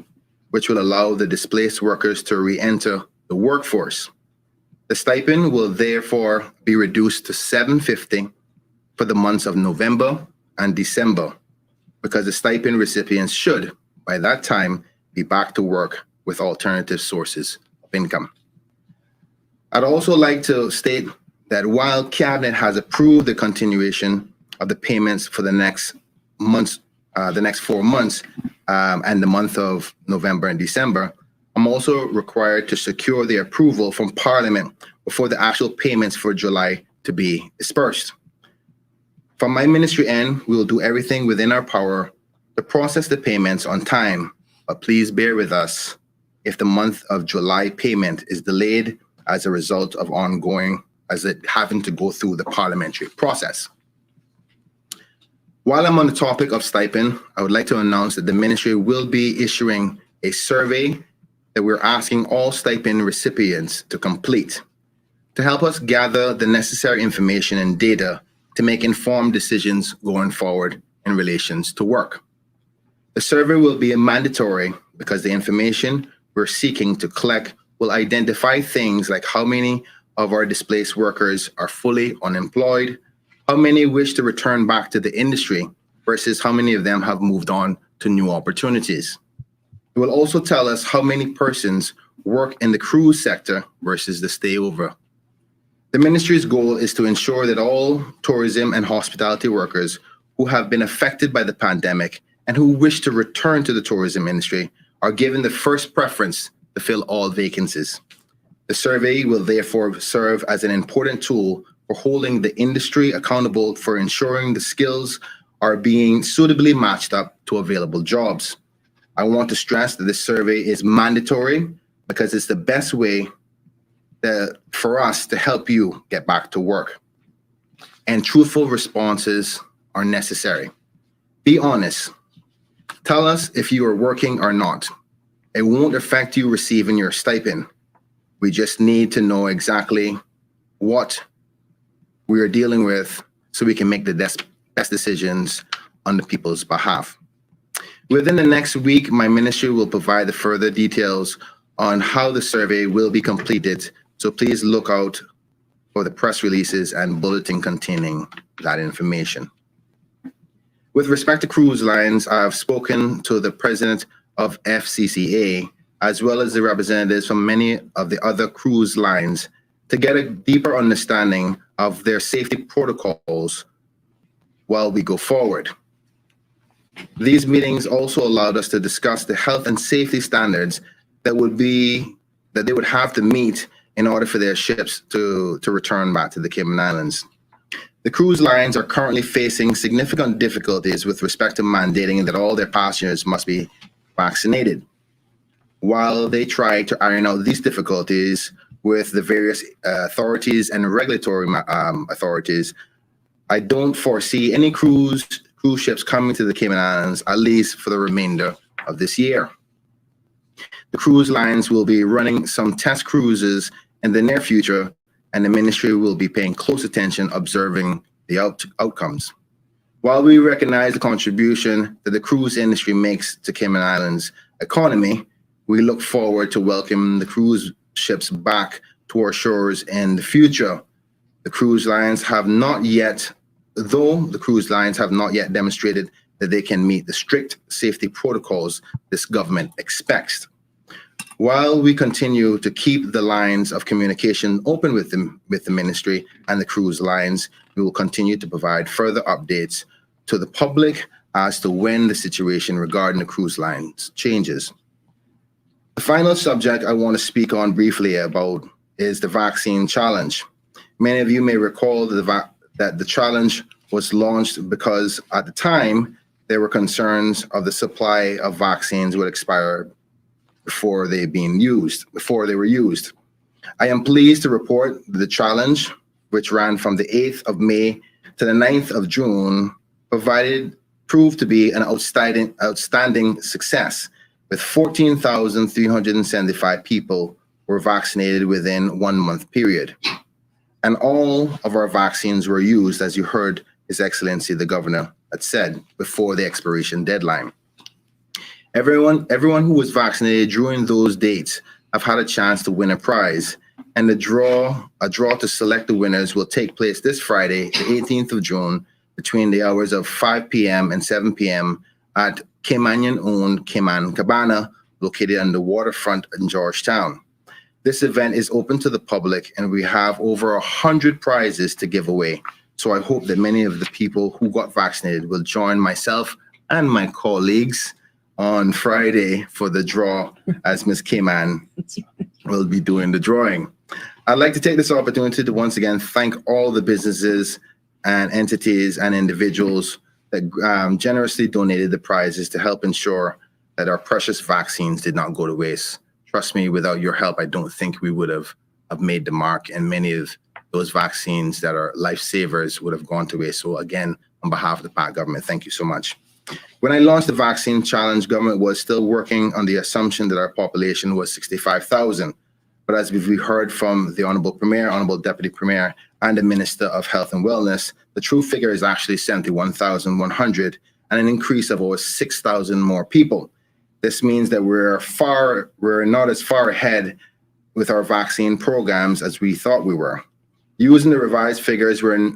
H: which will allow the displaced workers to re-enter the workforce. The stipend will therefore be reduced to $750 for the months of November and December, because the stipend recipients should, by that time, be back to work with alternative sources of income. I'd also like to state that while Cabinet has approved the continuation of the payments for the next months, the next 4 months, and the month of November and December, I'm also required to secure the approval from Parliament before the actual payments for July to be dispersed. From my ministry end, we will do everything within our power to process the payments on time, but please bear with us if the month of July payment is delayed as a result of having to go through the parliamentary process. While I'm on the topic of stipend, I would like to announce that the ministry will be issuing a survey that we're asking all stipend recipients to complete to help us gather the necessary information and data to make informed decisions going forward in relations to work. The survey will be mandatory because the information we're seeking to collect will identify things like how many of our displaced workers are fully unemployed, how many wish to return back to the industry versus how many of them have moved on to new opportunities. It will also tell us how many persons work in the cruise sector versus the stayover. The ministry's goal is to ensure that all tourism and hospitality workers who have been affected by the pandemic and who wish to return to the tourism industry are given the first preference to fill all vacancies. The survey will therefore serve as an important tool for holding the industry accountable for ensuring the skills are being suitably matched up to available jobs. I want to stress that this survey is mandatory because it's the best way for us to help you get back to work. And truthful responses are necessary. Be honest. Tell us if you are working or not. It won't affect you receiving your stipend. We just need to know exactly what we are dealing with so we can make the best decisions on the people's behalf. Within the next week, my ministry will provide the further details on how the survey will be completed. So please look out for the press releases and bulletin containing that information. With respect to cruise lines, I have spoken to the president of FCCA, as well as the representatives from many of the other cruise lines to get a deeper understanding of their safety protocols while we go forward. These meetings also allowed us to discuss the health and safety standards that they would have to meet in order for their ships to return back to the Cayman Islands. The cruise lines are currently facing significant difficulties with respect to mandating that all their passengers must be vaccinated. While they try to iron out these difficulties with the various authorities and regulatory authorities, I don't foresee any cruise ships coming to the Cayman Islands, at least for the remainder of this year. The cruise lines will be running some test cruises in the near future, and the ministry will be paying close attention, observing the outcomes. While we recognize the contribution that the cruise industry makes to Cayman Islands economy, we look forward to welcoming the cruise ships back to our shores in the future. The cruise lines have not yet demonstrated that they can meet the strict safety protocols this government expects. While we continue to keep the lines of communication open with the ministry and the cruise lines, we will continue to provide further updates to the public as to when the situation regarding the cruise lines changes. The final subject I want to speak on briefly about is the vaccine challenge. Many of you may recall that the challenge was launched because at the time there were concerns of the supply of vaccines would expire before they were used. I am pleased to report the challenge, which ran from the 8th of May to the 9th of June, proved to be an outstanding success, with 14,375 people were vaccinated within 1 month period. And all of our vaccines were used, as you heard His Excellency the Governor had said, before the expiration deadline. Everyone who was vaccinated during those dates have had a chance to win a prize, and a draw to select the winners will take place this Friday, the 18th of June, between the hours of 5 p.m. and 7 p.m. at Caymanian-owned Cayman Cabana, located on the waterfront in Georgetown. This event is open to the public, and we have over 100 prizes to give away. So I hope that many of the people who got vaccinated will join myself and my colleagues on Friday for the draw, as Ms. Cayman will be doing the drawing. I'd like to take this opportunity to once again thank all the businesses and entities and individuals that generously donated the prizes to help ensure that our precious vaccines did not go to waste. Trust me, without your help, I don't think we would have made the mark, and many of those vaccines that are lifesavers would have gone to waste. So again, on behalf of the PAC government, thank you so much. When I launched the vaccine challenge, government was still working on the assumption that our population was 65,000. But as we've heard from the Honorable Premier, Honorable Deputy Premier, and the Minister of Health and Wellness, the true figure is actually 71,100, and an increase of over 6,000 more people. This means that we're not as far ahead with our vaccine programs as we thought we were. Using the revised figures, we're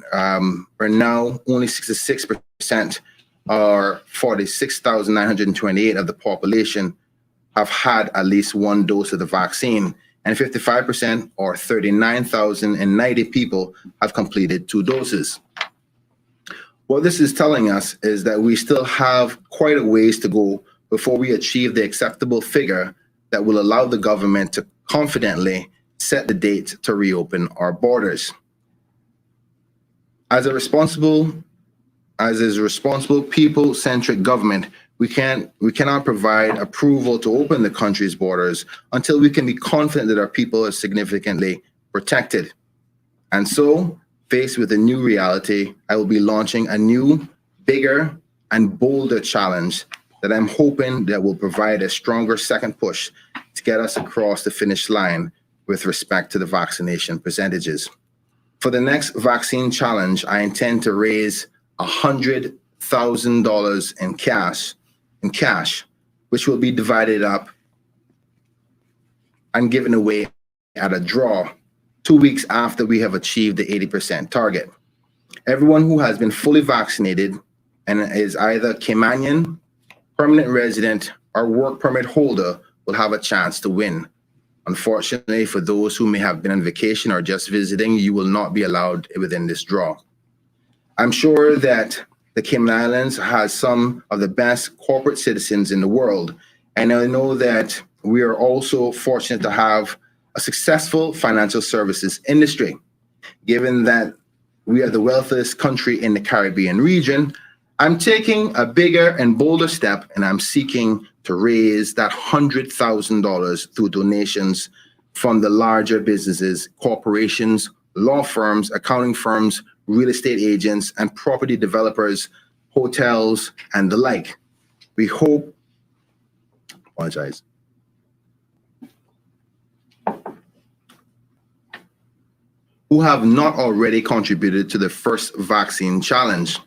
H: now only 66%, or 46,928 of the population have had at least one dose of the vaccine, and 55%, or 39,090 people, have completed 2 doses. What this is telling us is that we still have quite a ways to go before we achieve the acceptable figure that will allow the government to confidently set the date to reopen our borders. As a responsible, people-centric government, we cannot provide approval to open the country's borders until we can be confident that our people are significantly protected. And so, faced with a new reality, I will be launching a new, bigger, and bolder challenge that I'm hoping that will provide a stronger second push to get us across the finish line with respect to the vaccination percentages. For the next vaccine challenge, I intend to raise $100,000 in cash, which will be divided up and given away at a draw 2 weeks after we have achieved the 80% target. Everyone who has been fully vaccinated and is either Caymanian, permanent resident, or work permit holder will have a chance to win. Unfortunately, for those who may have been on vacation or just visiting, you will not be allowed within this draw. I'm sure that the Cayman Islands has some of the best corporate citizens in the world. And I know that we are also fortunate to have a successful financial services industry. Given that we are the wealthiest country in the Caribbean region, I'm taking a bigger and bolder step, and I'm seeking to raise that $100,000 through donations from the larger businesses, corporations, law firms, accounting firms, real estate agents, and property developers, hotels, and the like. We hope, apologize. Who have not already contributed to the first vaccine challenge.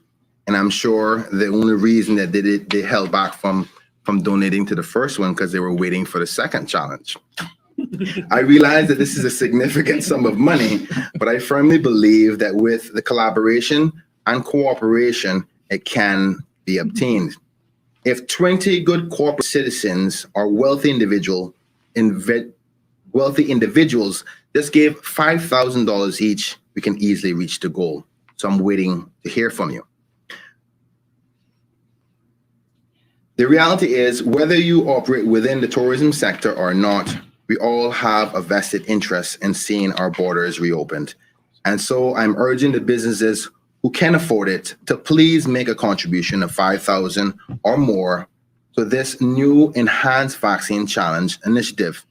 H: And I'm sure the only reason that they held back from donating to the first one because they were waiting for the second challenge. I realize that this is a significant sum of money, but I firmly believe that with the collaboration and cooperation, it can be obtained. If 20 good corporate citizens or wealthy individuals just gave $5,000 each, we can easily reach the goal. So I'm waiting to hear from you. The reality is, whether you operate within the tourism sector or not, we all have a vested interest in seeing our borders reopened. And so I'm urging the businesses who can afford it to please make a contribution of $5,000 or more to this new enhanced vaccine challenge initiative.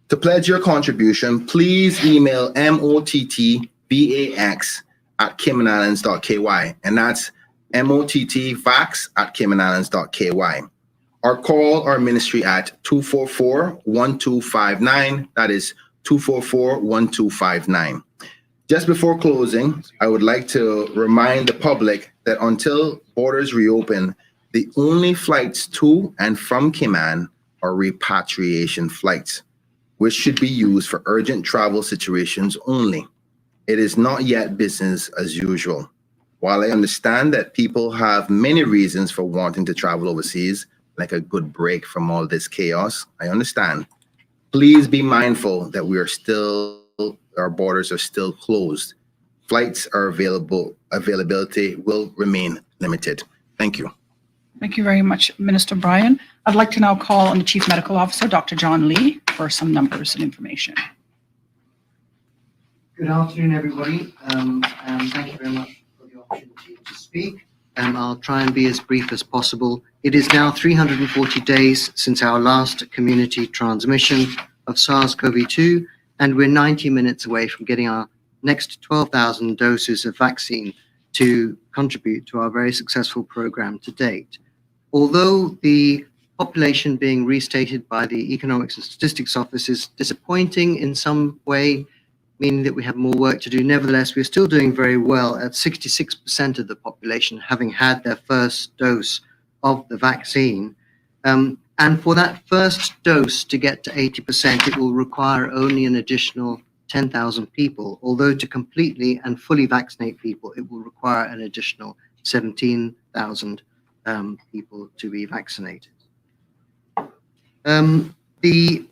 H: To pledge your contribution, please email mottvax@caymanislands.ky, and that's mottvax@caymanislands.ky. Or call our ministry at 244-1259. That is 244-1259. Just before closing, I would like to remind the public that until borders reopen, the only flights to and from Cayman are repatriation flights, which should be used for urgent travel situations only. It is not yet business as usual. While I understand that people have many reasons for wanting to travel overseas, like a good break from all this chaos, I understand. Please be mindful that our borders are still closed. Flights are availability will remain limited. Thank you.
B: Thank you very much, Minister Bryan. I'd like to now call on the Chief Medical Officer, Dr. John Lee, for some numbers and information.
I: Good afternoon, everybody. Thank you very much for the opportunity to speak. I'll try and be as brief as possible. It is now 340 days since our last community transmission of SARS-CoV-2, and we're 90 minutes away from getting our next 12,000 doses of vaccine to contribute to our very successful program to date. Although the population being restated by the Economics and Statistics Office is disappointing in some way, meaning that we have more work to do, nevertheless, we're still doing very well at 66% of the population having had their first dose of the vaccine. And for that first dose to get to 80%, it will require only an additional 10,000 people, although to completely and fully vaccinate people, it will require an additional 17,000 people to be vaccinated. The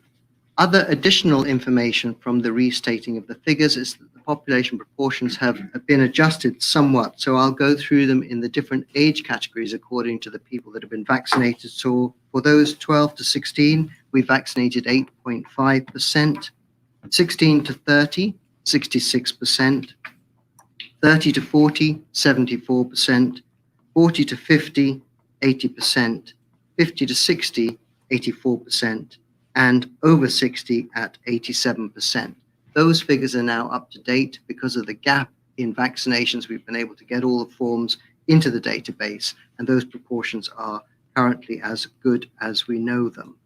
I: other additional information from the restating of the figures is that the population proportions have been adjusted somewhat. So I'll go through them in the different age categories according to the people that have been vaccinated. So for those 12 to 16, we vaccinated 8.5%, 16 to 30, 66%, 30 to 40, 74%, 40 to 50, 80%, 50 to 60, 84%, and over 60 at 87%. Those figures are now up to date because of the gap in vaccinations. We've been able to get all the forms into the database, and those proportions are currently as good as we know them.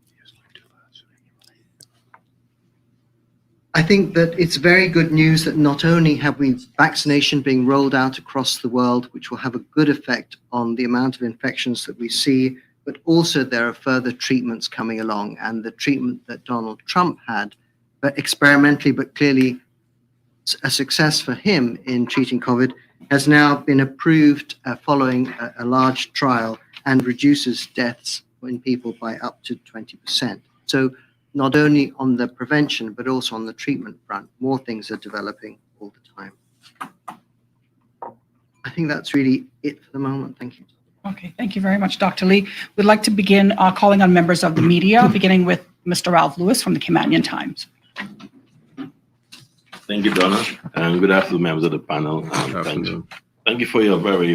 I: I think that it's very good news that not only have we vaccination being rolled out across the world, which will have a good effect on the amount of infections that we see, but also there are further treatments coming along. And the treatment that Donald Trump had, but experimentally, but clearly a success for him in treating COVID, has now been approved following a large trial and reduces deaths in people by up to 20%. So not only on the prevention, but also on the treatment front, more things are developing all the time. I think that's really it for the moment. Thank you.
B: Okay, thank you very much, Dr. Lee. We'd like to begin calling on members of the media, beginning with Mr. Ralph Lewis from the Canadian Times.
J: Thank you, Donna, and good afternoon, members of the panel. Thank you for your very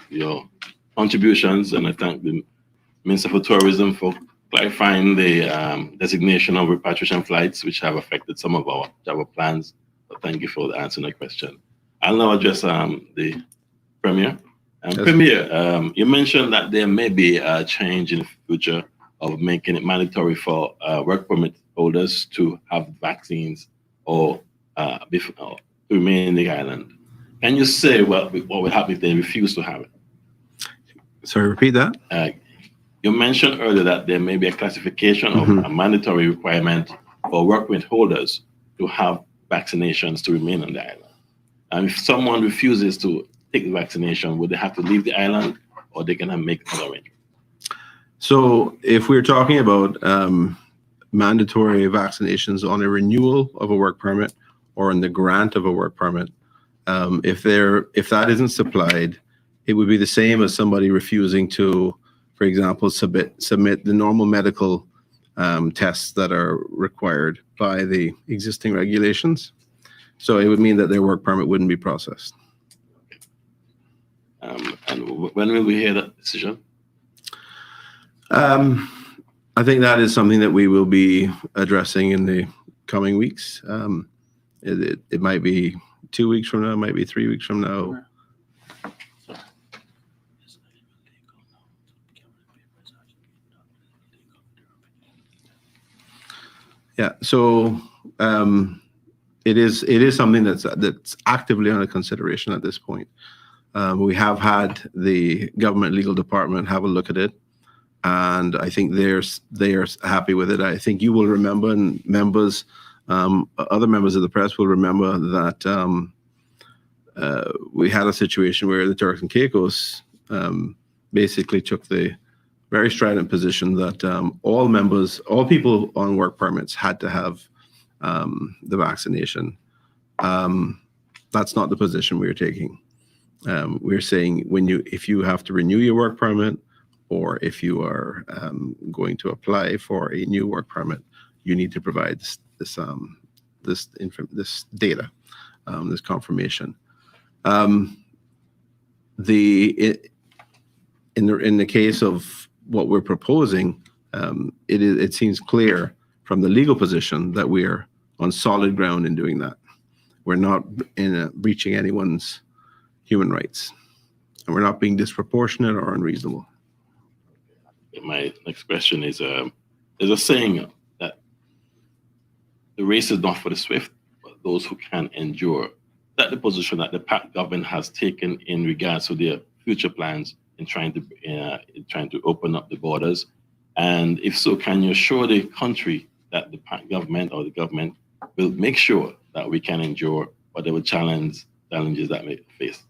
J: your contributions, and I thank the Minister for Tourism for clarifying the designation of repatriation flights, which have affected some of our travel plans. So thank you for answering the question. I'll now address the Premier.
D: Yes.
J: Premier, you mentioned that there may be a change in the future of making it mandatory for work permit holders to have vaccines or to remain in the island. Can you say what will happen if they refuse to have it?
D: Sorry, repeat that.
J: You mentioned earlier that there may be a classification of a mandatory requirement for work permit holders to have vaccinations to remain on the island. And if someone refuses to take the vaccination, would they have to leave the island, or they can make another arrangement?
D: So if we're talking about mandatory vaccinations on a renewal of a work permit or on the grant of a work permit, if that isn't supplied, it would be the same as somebody refusing to, for example, submit the normal medical tests that are required by the existing regulations. So it would mean that their work permit wouldn't be processed.
J: And when will we hear that decision?
D: I think that is something that we will be addressing in the coming weeks. It might be 2 weeks from now, it might be 3 weeks from now. Yeah, so it is something that's actively under consideration at this point. We have had the government legal department have a look at it, and I think they are happy with it. I think you will remember, and other members of the press will remember that we had a situation where the Turks and Caicos basically took the very strident position that all people on work permits had to have the vaccination. That's not the position we're taking. We're saying if you have to renew your work permit, or if you are going to apply for a new work permit, you need to provide this data, this confirmation. In the case of what we're proposing, it seems clear from the legal position that we are on solid ground in doing that. We're not breaching anyone's human rights, and we're not being disproportionate or unreasonable.
J: My next question is, there's a saying that the race is not for the swift, but those who can endure. Is that the position that the PAC government has taken in regards to their future plans in trying to open up the borders? And if so, can you assure the country that the PAC government or the government will make sure that we can endure whatever challenges that may face?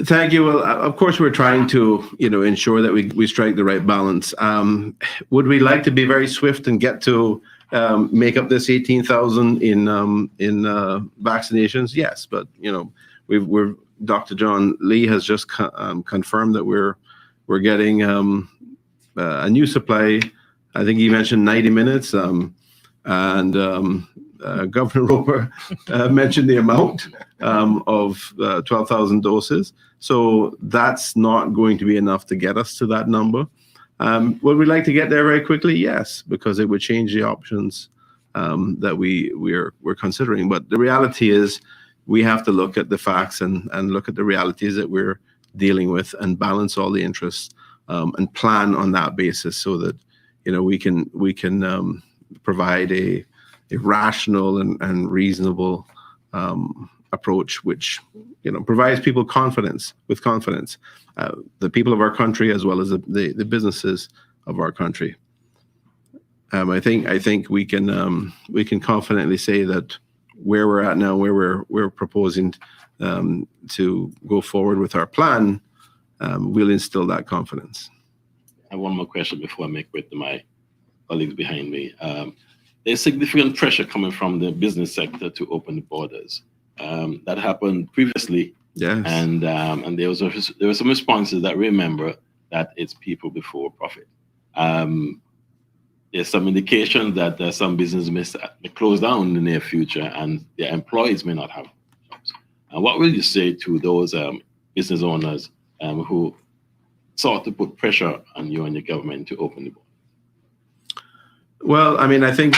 D: Thank you. Well, of course, we're trying to, ensure that we strike the right balance. Would we like to be very swift and get to make up this 18,000 in vaccinations? Yes, but Dr. John Lee has just confirmed that we're getting a new supply. I think he mentioned 90 minutes, and Governor Roper mentioned the amount of 12,000 doses. So that's not going to be enough to get us to that number. Would we like to get there very quickly? Yes, because it would change the options that we're considering. But the reality is we have to look at the facts and look at the realities that we're dealing with and balance all the interests and plan on that basis so that we can provide a rational and reasonable approach, which provides people confidence, the people of our country as well as the businesses of our country. I think we can confidently say that where we're at now, where we're proposing to go forward with our plan, will instill that confidence.
J: I have one more question before I make way to my colleagues behind me. There's significant pressure coming from the business sector to open the borders. That happened previously,
D: Yes.
J: and there were some responses that remember that it's people before profit. There's some indication that some business may close down in the near future, and their employees may not have jobs. And what will you say to those business owners who sought to put pressure on you and your government to open the border?
D: Well, I mean, I think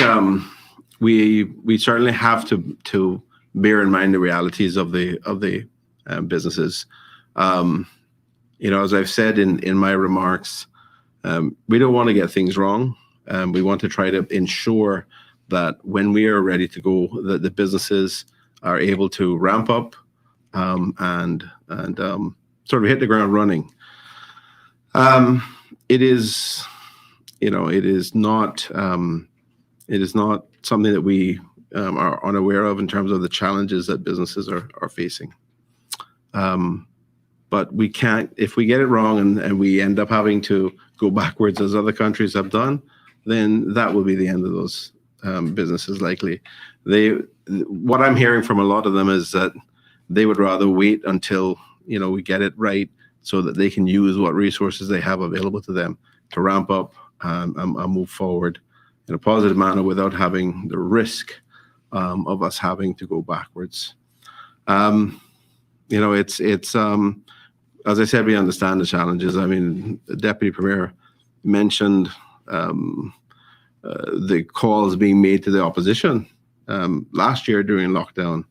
D: we certainly have to bear in mind the realities of the businesses. As I've said in my remarks, we don't want to get things wrong. We want to try to ensure that when we are ready to go, that the businesses are able to ramp up and sort of hit the ground running. It is not something that we are unaware of in terms of the challenges that businesses are facing. But we can't, if we get it wrong and we end up having to go backwards as other countries have done, then that will be the end of those businesses likely. What I'm hearing from a lot of them is that they would rather wait until we get it right so that they can use what resources they have available to them to ramp up and move forward in a positive manner without having the risk of us having to go backwards. It's as I said, we understand the challenges. I mean, the Deputy Premier mentioned the calls being made to the opposition last year during lockdown.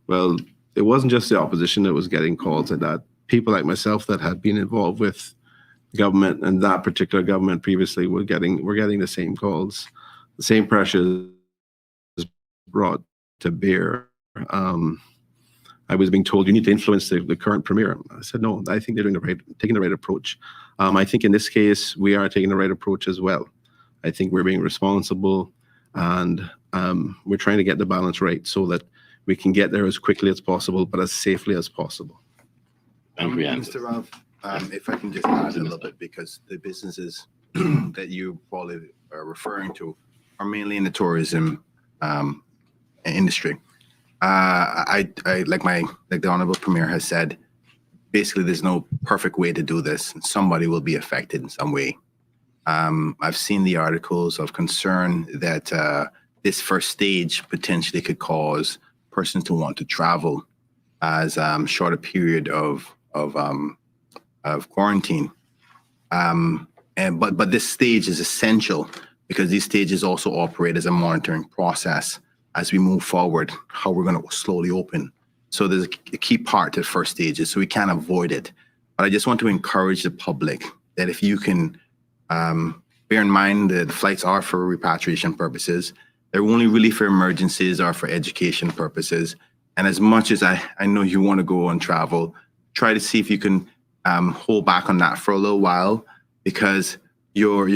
D: Well, it wasn't just the opposition that was getting calls like that. People like myself that had been involved with government and that particular government previously were getting the same calls. The same pressure is brought to bear. I was being told you need to influence the current premier. I said no. I think they're taking the right approach. I think in this case we are taking the right approach as well. I think we're being responsible, and we're trying to get the balance right so that we can get there as quickly as possible, but as safely as possible.
H: Mr. Ralph, if I can just add a little bit, because the businesses that you probably are referring to are mainly in the tourism industry. I like the Honorable Premier has said, basically there's no perfect way to do this. Somebody will be affected in some way. I've seen the articles of concern that this first stage potentially could cause persons to want to travel as shorter period of quarantine. But this stage is essential because these stages also operate as a monitoring process as we move forward, how we're going to slowly open. So there's a key part to the first stages, so we can't avoid it. But I just want to encourage the public that if you can bear in mind that the flights are for repatriation purposes, they're only really for emergencies or for education purposes. And as much as I know you want to go and travel, try to see if you can hold back on that for a little while, because your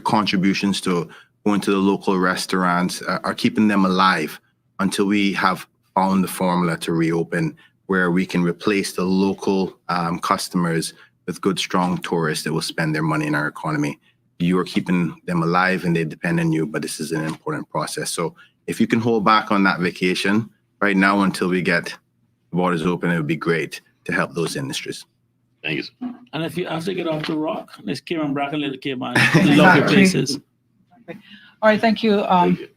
H: contributions to going to the local restaurants are keeping them alive until we have found the formula to reopen, where we can replace the local customers with good, strong tourists that will spend their money in our economy. You are keeping them alive and they depend on you, but this is an important process. So if you can hold back on that vacation right now until we get the borders open, it would be great to help those industries.
J: Thank you, sir.
F: And if you have to get off the rock, let's Cayman Bracken, little Cayman. Lovely places.
B: All right, thank you, Mr.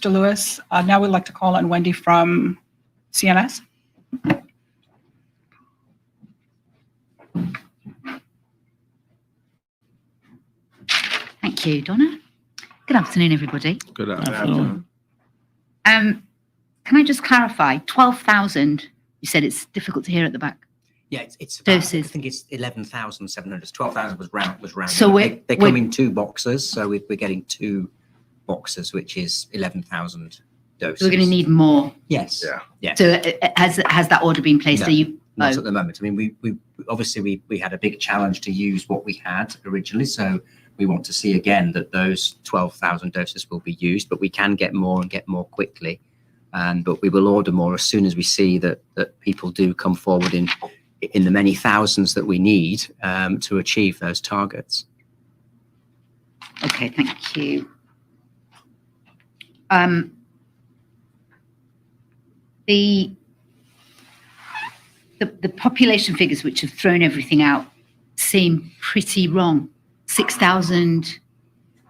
B: Lewis. Now we'd like to call on Wendy from CNS.
K: Thank you, Donna. Good afternoon, everybody.
D: Good afternoon.
K: Can I just clarify? 12,000. You said it's difficult to hear at the back.
E: Yeah, it's about,
K: Doses.
E: I think it's 11,700. 12,000 was round.
K: So
E: they come in 2 boxes, so we're getting 2 boxes, which is 11,000 doses.
K: We're going to need more.
E: Yes. Yeah.
K: So has that order been placed?
E: No,
K: So you
E: Not at the moment. I mean, we obviously we had a big challenge to use what we had originally, so we want to see again that those 12,000 doses will be used, but we can get more and get more quickly. But we will order more as soon as we see that people do come forward in the many thousands that we need to achieve those targets.
K: Okay, thank you. the population figures which have thrown everything out seem pretty wrong. 6,000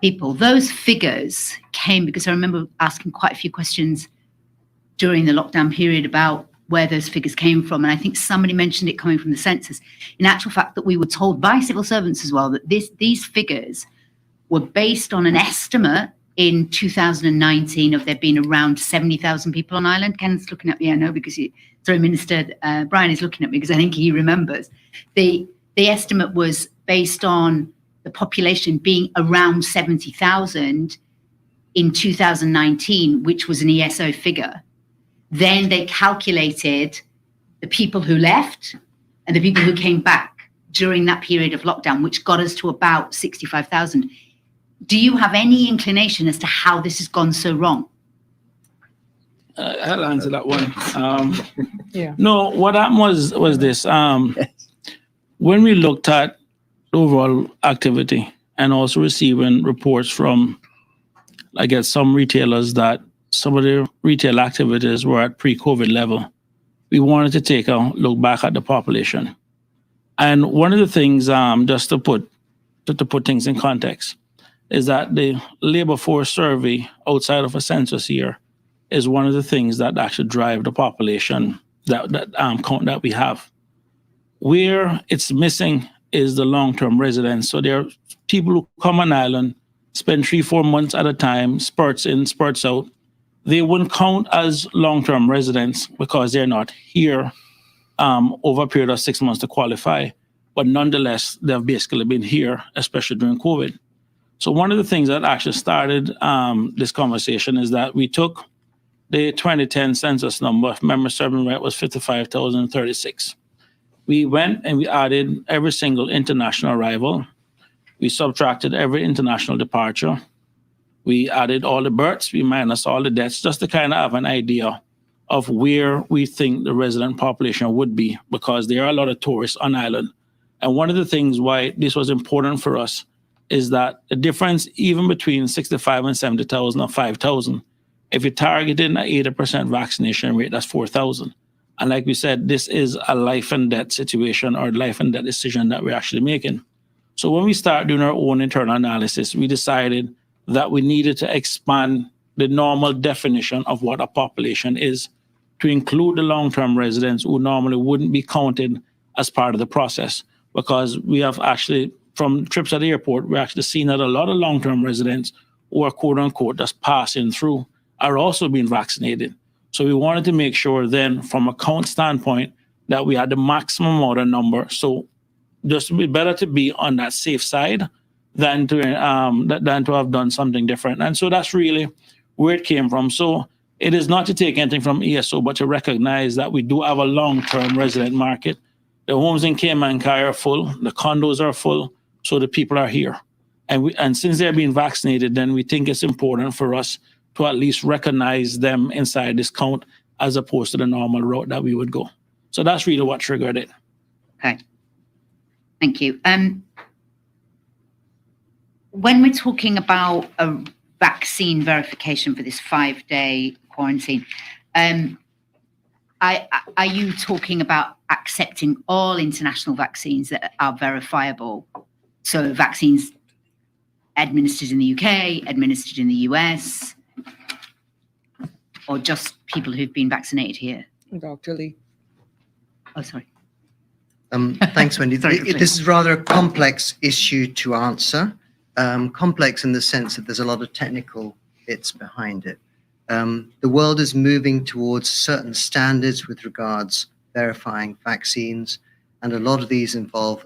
K: people. Those figures came because I remember asking quite a few questions during the lockdown period about where those figures came from. And I think somebody mentioned it coming from the census. In actual fact, that we were told by civil servants as well that these figures were based on an estimate in 2019 of there being around 70,000 people on Ireland. Ken's looking at me, I know, because Minister Brian is looking at me because I think he remembers. The estimate was based on the population being around 70,000 in 2019, which was an ESO figure. Then they calculated the people who left and the people who came back during that period of lockdown, which got us to about 65,000. Do you have any inclination as to how this has gone so wrong?
F: I'll answer that one.
G: Yeah.
F: No, what happened was this. When we looked at overall activity and also receiving reports from, I guess, some retailers that some of the retail activities were at pre-COVID level, we wanted to take a look back at the population. And one of the things, just to put things in context, is that the labor force survey outside of a census year is one of the things that actually drive the population that count that we have. Where it's missing is the long-term residents. So there are people who come on island, spend 3-4 months at a time, spurts in, spurts out. They wouldn't count as long-term residents because they're not here over a period of 6 months to qualify. But nonetheless, they've basically been here, especially during COVID. So one of the things that actually started this conversation is that we took the 2010 census number, if memory serves me right, was 55,036. We went and we added every single international arrival. We subtracted every international departure. We added all the births, we minus all the deaths, just to kind of have an idea of where we think the resident population would be, because there are a lot of tourists on island. And one of the things why this was important for us is that the difference even between 65 and 70,000 or 5,000, if you're targeting an 80% vaccination rate, that's 4,000. And like we said, this is a life and death situation or life and death decision that we're actually making. So when we start doing our own internal analysis, we decided that we needed to expand the normal definition of what a population is to include the long-term residents who normally wouldn't be counted as part of the process. Because we have actually, from trips at the airport, we're actually seeing that a lot of long-term residents who are quote unquote just passing through are also being vaccinated. So we wanted to make sure then from a count standpoint that we had the maximum order number. So just be better to be on that safe side than to have done something different. And so that's really where it came from. So it is not to take anything from ESO, but to recognize that we do have a long-term resident market. The homes in Cayman Kai are full, the condos are full, so the people are here. And since they're being vaccinated, then we think it's important for us to at least recognize them inside this count as opposed to the normal route that we would go. So that's really what triggered it.
K: Okay. Thank you. When we're talking about a vaccine verification for this 5-day quarantine, are you talking about accepting all international vaccines that are verifiable? So vaccines administered in the UK, administered in the US, or just people who've been vaccinated here?
G: Dr. Lee.
K: Oh, sorry.
I: Thanks, Wendy.
K: Sorry,
I: This is rather a complex issue to answer. Complex in the sense that there's a lot of technical bits behind it. The world is moving towards certain standards with regards verifying vaccines, and a lot of these involve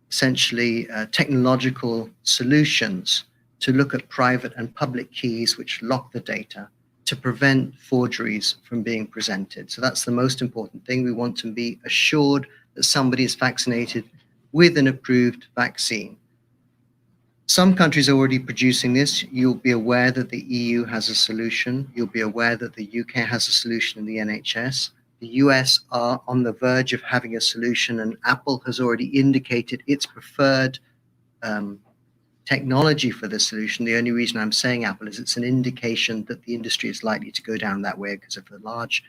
I: essentially technological solutions to look at private and public keys which lock the data to prevent forgeries from being presented. So that's the most important thing. We want to be assured that somebody is vaccinated with an approved vaccine. Some countries are already producing this. You'll be aware that the EU has a solution. You'll be aware that the UK has a solution in the NHS. The US are on the verge of having a solution, and Apple has already indicated its preferred technology for the solution. The only reason I'm saying Apple is it's an indication that the industry is likely to go down that way, because if a large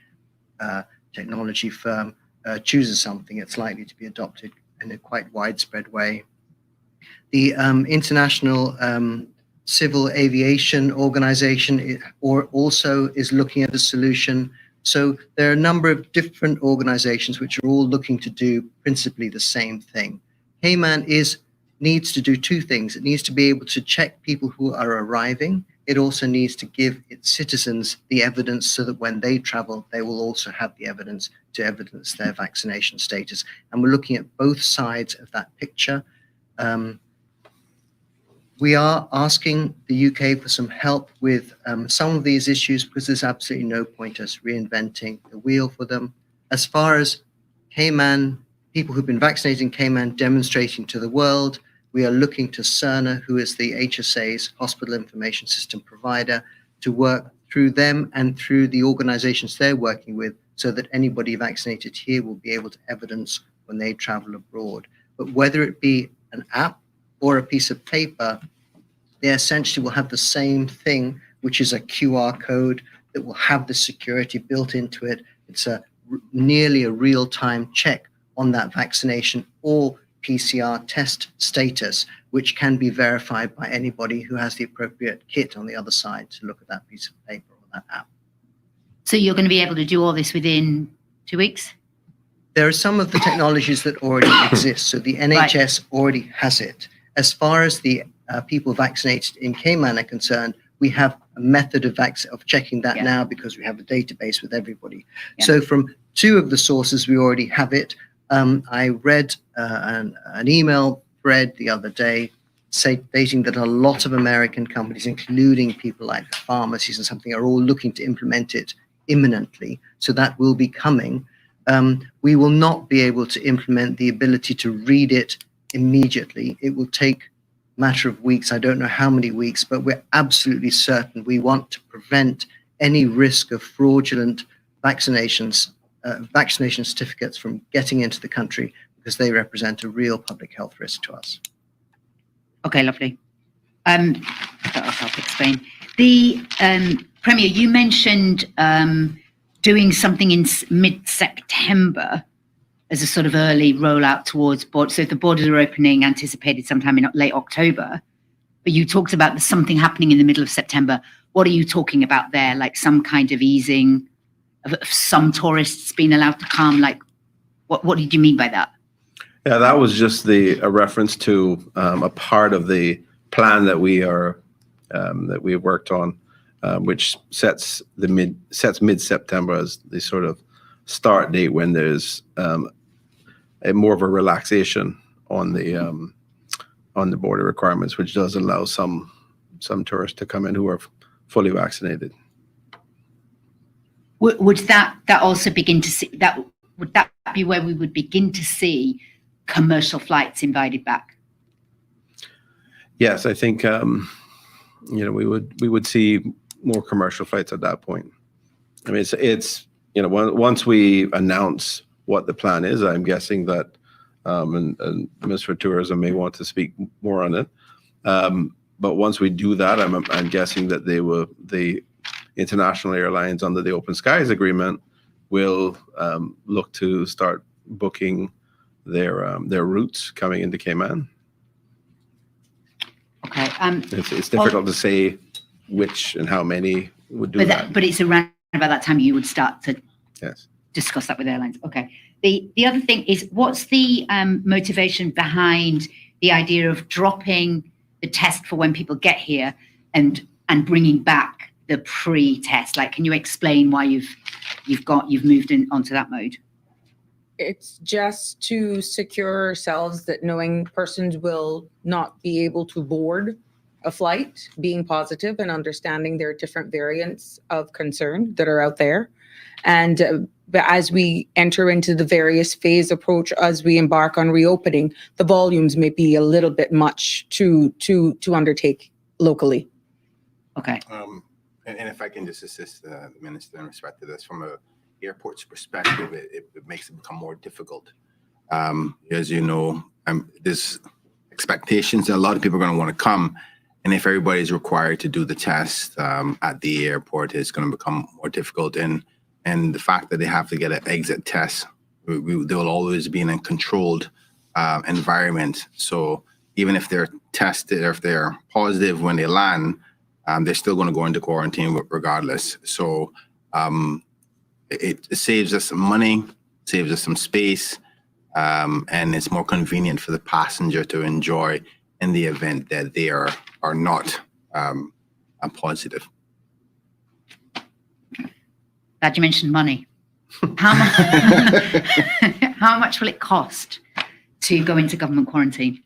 I: technology firm chooses something, it's likely to be adopted in a quite widespread way. The International Civil Aviation Organization also is looking at a solution. So there are a number of different organizations which are all looking to do principally the same thing. Cayman needs to do two things. It needs to be able to check people who are arriving. It also needs to give its citizens the evidence so that when they travel, they will also have the evidence to evidence their vaccination status. And we're looking at both sides of that picture. We are asking the UK for some help with some of these issues, because there's absolutely no point us reinventing the wheel for them. As far as Cayman, people who've been vaccinated in Cayman demonstrating to the world, we are looking to Cerner, who is the HSA's hospital information system provider, to work through them and through the organizations they're working with, so that anybody vaccinated here will be able to evidence when they travel abroad. But whether it be an app or a piece of paper, they essentially will have the same thing, which is a QR code that will have the security built into it. It's nearly a real-time check on that vaccination or PCR test status, which can be verified by anybody who has the appropriate kit on the other side to look at that piece of paper or that app.
K: So you're going to be able to do all this within 2 weeks?
I: There are some of the technologies that already exist. So the NHS already has it. As far as the people vaccinated in Cayman are concerned, we have a method of checking that now, because we have a database with everybody. So from two of the sources, we already have it. I read an email thread the other day stating that a lot of American companies, including people like the pharmacies and something, are all looking to implement it imminently. So that will be coming. We will not be able to implement the ability to read it immediately. It will take a matter of weeks. I don't know how many weeks, but we're absolutely certain we want to prevent any risk of fraudulent vaccination certificates from getting into the country, because they represent a real public health risk to us.
K: Okay, lovely. That'll help explain. The Premier, you mentioned doing something in mid-September as a sort of early rollout towards borders. So if the borders are opening, anticipated sometime in late October, but you talked about something happening in the middle of September. What are you talking about there? Like some kind of easing of some tourists being allowed to come? Like, what did you mean by that?
D: Yeah, that was just a reference to a part of the plan that we worked on, which sets mid-September as the sort of start date when there's more of a relaxation on the border requirements, which does allow some tourists to come in who are fully vaccinated.
K: Would that also begin to see that? Would that be where we would begin to see commercial flights invited back?
D: Yes, I think we would see more commercial flights at that point. I mean, it's once we announce what the plan is, I'm guessing that and Minister of Tourism may want to speak more on it. But once we do that, I'm guessing that the international airlines under the Open Skies Agreement will look to start booking their routes coming into Cayman.
K: Okay.
D: It's difficult to say which and how many would do that.
K: But it's around about that time you would start to
D: Yes.
K: discuss that with airlines. Okay. The other thing is, what's the motivation behind the idea of dropping the test for when people get here and bringing back the pre-test? Like, can you explain why you've moved onto that mode?
G: It's just to secure ourselves that knowing persons will not be able to board a flight, being positive and understanding there are different variants of concern that are out there. And but as we enter into the various phase approach, as we embark on reopening, the volumes may be a little bit much to undertake locally.
K: Okay.
H: And if I can just assist the minister in respect to this, from a airport's perspective, it makes it become more difficult. As you know, there's expectations that a lot of people are going to want to come. And if everybody's required to do the test at the airport, it's going to become more difficult. And the fact that they have to get an exit test, they will always be in a controlled environment. So even if they're tested or if they're positive when they land, they're still going to go into quarantine regardless. So it saves us some money, saves us some space, and it's more convenient for the passenger to enjoy in the event that they are not positive.
K: Glad you mentioned money. How much will it cost to go into government quarantine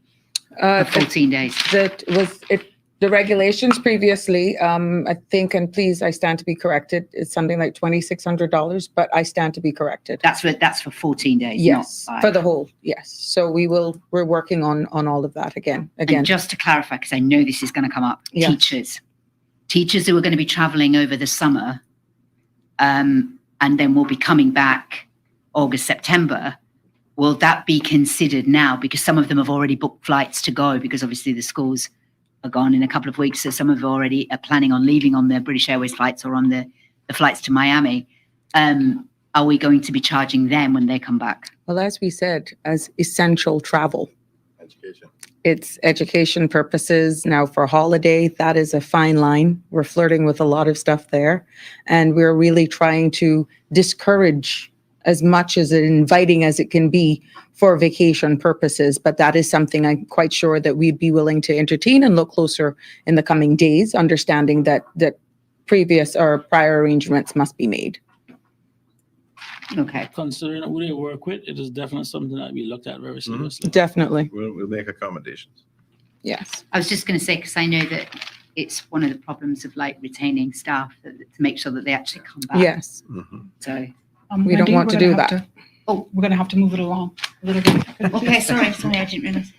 K: for 14 days?
G: That was it. The regulations previously, I think, and please, I stand to be corrected, it's something like $2,600, but I stand to be corrected.
K: That's for 14 days.
G: Yes,
K: not
G: for
K: 5.
G: the whole, yes. So we're working on all of that again.
K: And just to clarify, because I know this is going to come up,
G: Yeah.
K: teachers who are going to be traveling over the summer, and then will be coming back August, September, will that be considered now? Because some of them have already booked flights to go, because obviously the schools are gone in a couple of weeks. So some of them already are planning on leaving on the British Airways flights or on the flights to Miami. Are we going to be charging them when they come back?
G: Well, as we said, as essential travel.
H: Education.
G: It's education purposes. Now for holiday, that is a fine line. We're flirting with a lot of stuff there. And we're really trying to discourage as much as inviting as it can be for vacation purposes. But that is something I'm quite sure that we'd be willing to entertain and look closer in the coming days, understanding that previous or prior arrangements must be made.
K: Okay.
F: Considering who they work with, it is definitely something that we looked at very seriously.
G: Definitely.
D: We'll make accommodations.
G: Yes.
K: I was just going to say, because I know that it's one of the problems of like retaining staff to make sure that they actually come back.
G: Yes.
K: So,
G: We don't want to do that.
B: We're going to have to move it along a little bit.
K: okay, sorry, I didn't realize.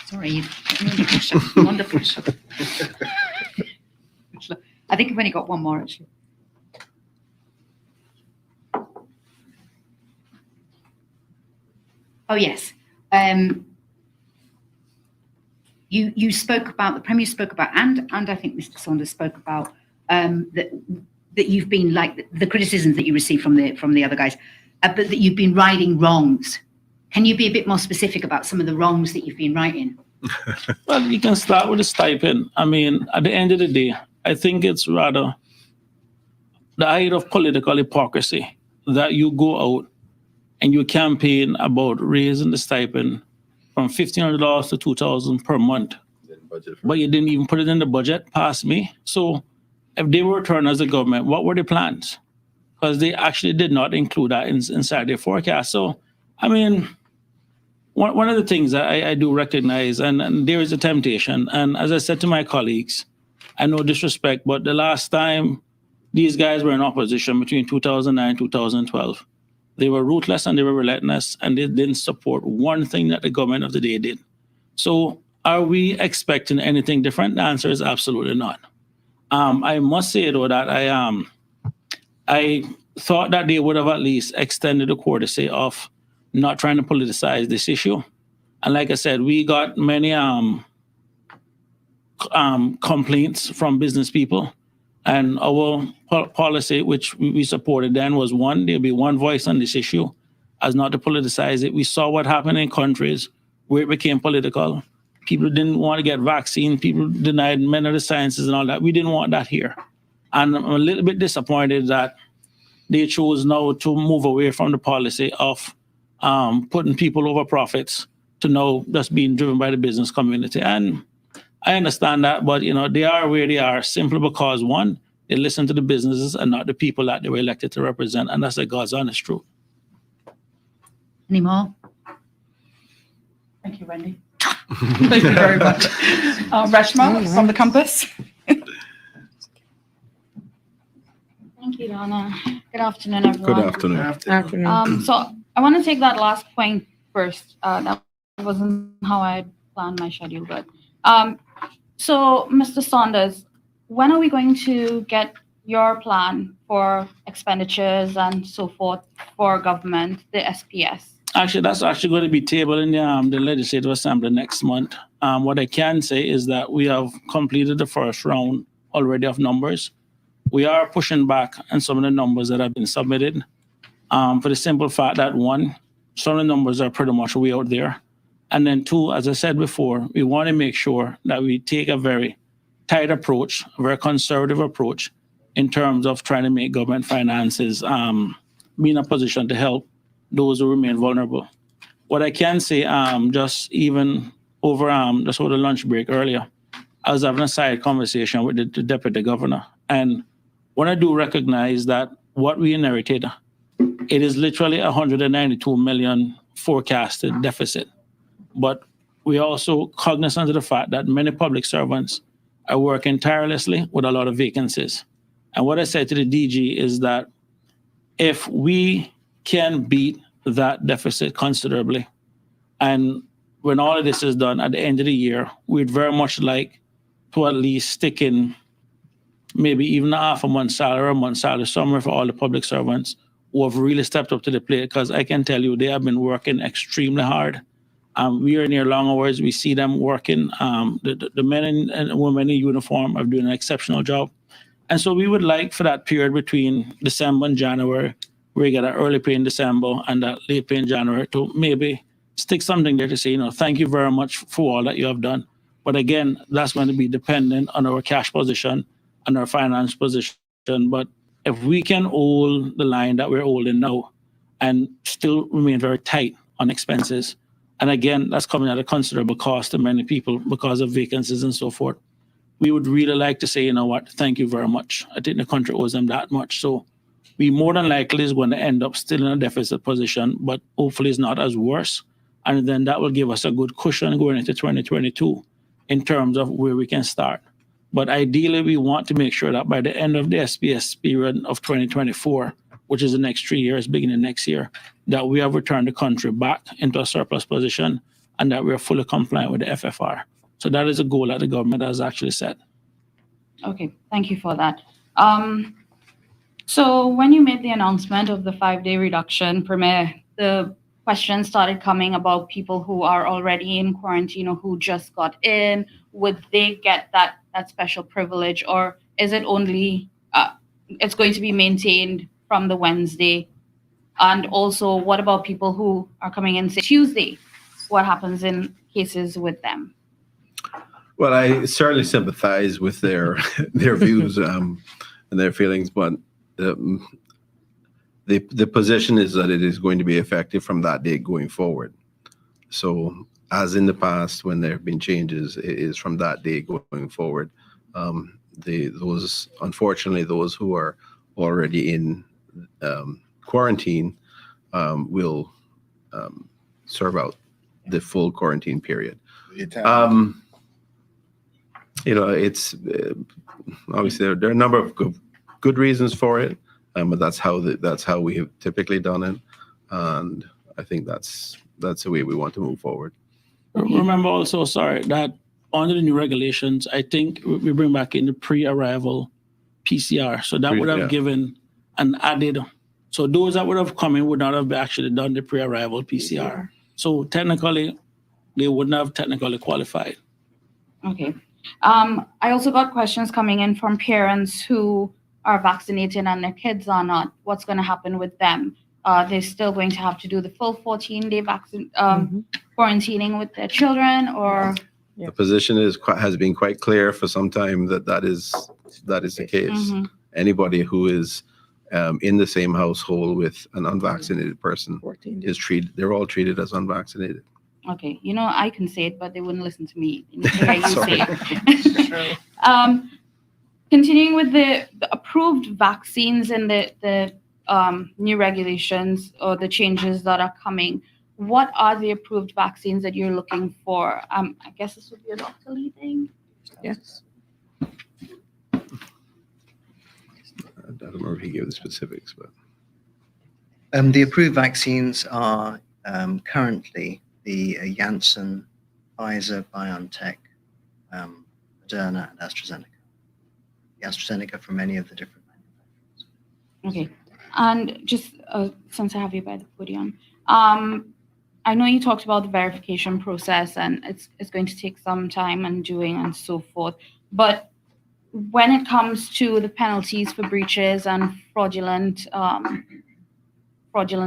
K: Sorry, you've put me under pressure. I'm under pressure. I think I've only got one more actually. Oh yes. You spoke about, the Premier spoke about, and I think Mr. Saunders spoke about that you've been like the criticisms that you receive from the other guys, but that you've been righting wrongs. Can you be a bit more specific about some of the wrongs that you've been righting?
F: Well, you can start with the stipend. I mean, at the end of the day, I think it's rather the height of political hypocrisy that you go out and you campaign about raising the stipend from $1,500 to $2,000 per month, but you didn't even put it in the budget past me. So if they were returned as a government, what were the plans? Because they actually did not include that inside their forecast. So, I mean, one of the things that I do recognize, and there is a temptation, and as I said to my colleagues, I no disrespect, but the last time these guys were in opposition between 2009 and 2012, they were ruthless and they were relentless, and they didn't support one thing that the government of the day did. So are we expecting anything different? The answer is absolutely not. I must say, though, that I thought that they would have at least extended the courtesy of not trying to politicize this issue. And like I said, we got many complaints from business people. And our policy, which we supported then, was one, there'll be one voice on this issue, as not to politicize it. We saw what happened in countries where it became political. People didn't want to get vaccine. People denied many of the sciences and all that. We didn't want that here. And I'm a little bit disappointed that they chose now to move away from the policy of putting people over profits to now just being driven by the business community. And I understand that, but they are where they are simply because, one, they listen to the businesses and not the people that they were elected to represent. And that's the God's honest truth.
K: Any more?
B: Thank you, Wendy. Thank you very much. Reshma from the Compass.
L: Thank you, Donna. Good afternoon, everyone.
D: Good afternoon.
L: So I want to take that last point first. That wasn't how I planned my schedule, but so Mr. Saunders, when are we going to get your plan for expenditures and so forth for government, the SPS?
F: Actually, that's actually going to be tabled in the Legislative Assembly next month. What I can say is that we have completed the first round already of numbers. We are pushing back on some of the numbers that have been submitted for the simple fact that, one, some of the numbers are pretty much way out there. And then two, as I said before, we want to make sure that we take a very tight approach, a very conservative approach in terms of trying to make government finances be in a position to help those who remain vulnerable. What I can say, just even over just over the lunch break earlier, I was having a side conversation with the deputy governor. And when I do recognize that what we inherited, it is literally 192 million forecasted deficit. But we also cognizant of the fact that many public servants are working tirelessly with a lot of vacancies. And what I said to the DG is that if we can beat that deficit considerably, and when all of this is done at the end of the year, we'd very much like to at least stick in maybe even a half a month's salary or a month's salary somewhere for all the public servants who have really stepped up to the plate, because I can tell you they have been working extremely hard. We are near long hours. We see them working. The men and women in uniform are doing an exceptional job. And so we would like for that period between December and January, where you get an early pay in December and that late pay in January, to maybe stick something there to say, thank you very much for all that you have done. But again, that's going to be dependent on our cash position and our finance position. But if we can hold the line that we're holding now and still remain very tight on expenses, and again, that's coming at a considerable cost to many people because of vacancies and so forth, we would really like to say, you know what, thank you very much. I think the country owes them that much. So we more than likely is going to end up still in a deficit position, but hopefully it's not as worse. And then that will give us a good cushion going into 2022 in terms of where we can start. But ideally, we want to make sure that by the end of the SPS period of 2024, which is the next 3 years, beginning next year, that we have returned the country back into a surplus position and that we are fully compliant with the FFR. So that is a goal that the government has actually set.
L: Okay, thank you for that. So when you made the announcement of the 5-day reduction, Premier, the questions started coming about people who are already in quarantine or who just got in. Would they get that special privilege, or is it only, it's going to be maintained from the Wednesday? And also, what about people who are coming in say Tuesday? What happens in cases with them?
D: Well, I certainly sympathize with their views and their feelings, but the position is that it is going to be effective from that date going forward. So, as in the past, when there have been changes, it is from that day going forward. Unfortunately, those who are already in quarantine will serve out the full quarantine period. It's obviously there are a number of good reasons for it, but that's how we have typically done it, and I think that's the way we want to move forward.
F: Remember also, that under the new regulations, I think we bring back in the pre-arrival PCR, so that would have given an added. So those that would have come in would not have actually done the pre-arrival PCR. So technically, they wouldn't have technically qualified.
L: Okay. I also got questions coming in from parents who are vaccinated and their kids are not. What's going to happen with them? They're still going to have to do the full 14-day vaccine quarantining with their children, or
D: the position has been quite clear for some time that is the case.
L: Mm-hmm.
D: Anybody who is in the same household with an unvaccinated person is treated. They're all treated as unvaccinated.
L: Okay, I can say it, but they wouldn't listen to me. You say it. Continuing with the approved vaccines and the new regulations or the changes that are coming, what are the approved vaccines that you're looking for? I guess this would be a Dr. Lee thing.
B: Yes.
D: I don't remember if he gave the specifics, but
I: The approved vaccines are currently the Janssen, Pfizer, BioNTech, Moderna, and AstraZeneca. The AstraZeneca from any of the different manufacturers.
L: Okay. And just since I have you by the podium, I know you talked about the verification process and it's going to take some time and doing and so forth. But when it comes to the penalties for breaches and fraudulent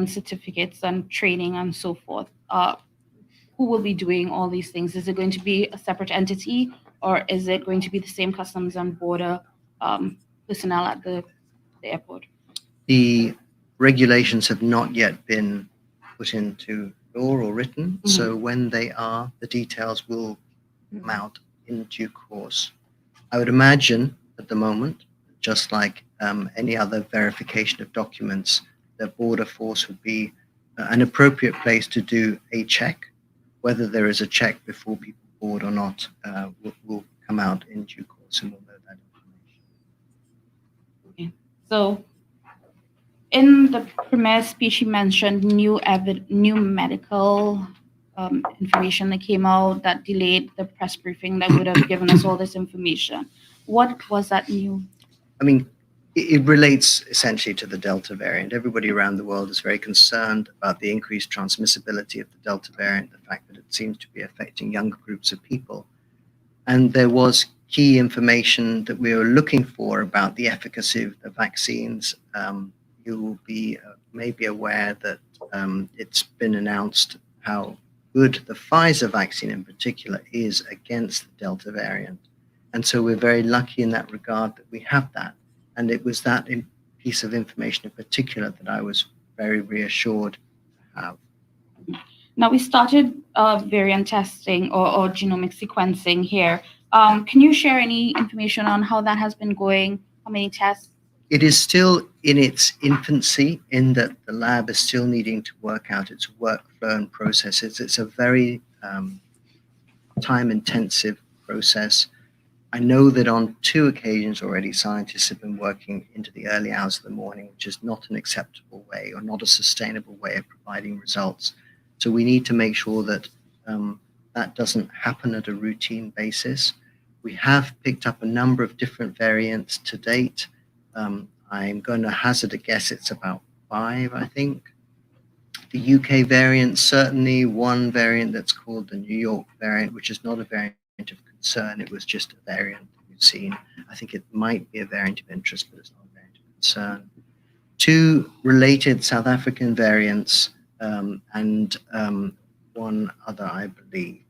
L: certificates and training and so forth, who will be doing all these things? Is it going to be a separate entity, or is it going to be the same Customs and Border personnel at the airport?
I: The regulations have not yet been put into law or written, so when they are, the details will come out in due course. I would imagine at the moment, just like any other verification of documents, the border force would be an appropriate place to do a check. Whether there is a check before people board or not will come out in due course, and we'll know that information.
L: Okay. So in the Premier speech, he mentioned new medical information that came out that delayed the press briefing that would have given us all this information. What was that new?
I: I mean, it relates essentially to the Delta variant. Everybody around the world is very concerned about the increased transmissibility of the Delta variant, the fact that it seems to be affecting younger groups of people. And there was key information that we were looking for about the efficacy of the vaccines. You will be maybe aware that it's been announced how good the Pfizer vaccine in particular is against the Delta variant. And so we're very lucky in that regard that we have that. And it was that piece of information in particular that I was very reassured to have.
L: Now, we started variant testing or genomic sequencing here. Can you share any information on how that has been going? How many tests?
I: It is still in its infancy in that the lab is still needing to work out its workflow and processes. It's a very time-intensive process. I know that on 2 occasions already, scientists have been working into the early hours of the morning, which is not an acceptable way or not a sustainable way of providing results. So we need to make sure that that doesn't happen at a routine basis. We have picked up a number of different variants to date. I'm going to hazard a guess it's about 5, I think. The UK variant, certainly one variant that's called the New York variant, which is not a variant of concern. It was just a variant that we've seen. I think it might be a variant of interest, but it's not a variant of concern. 2 related South African variants and one other, I believe.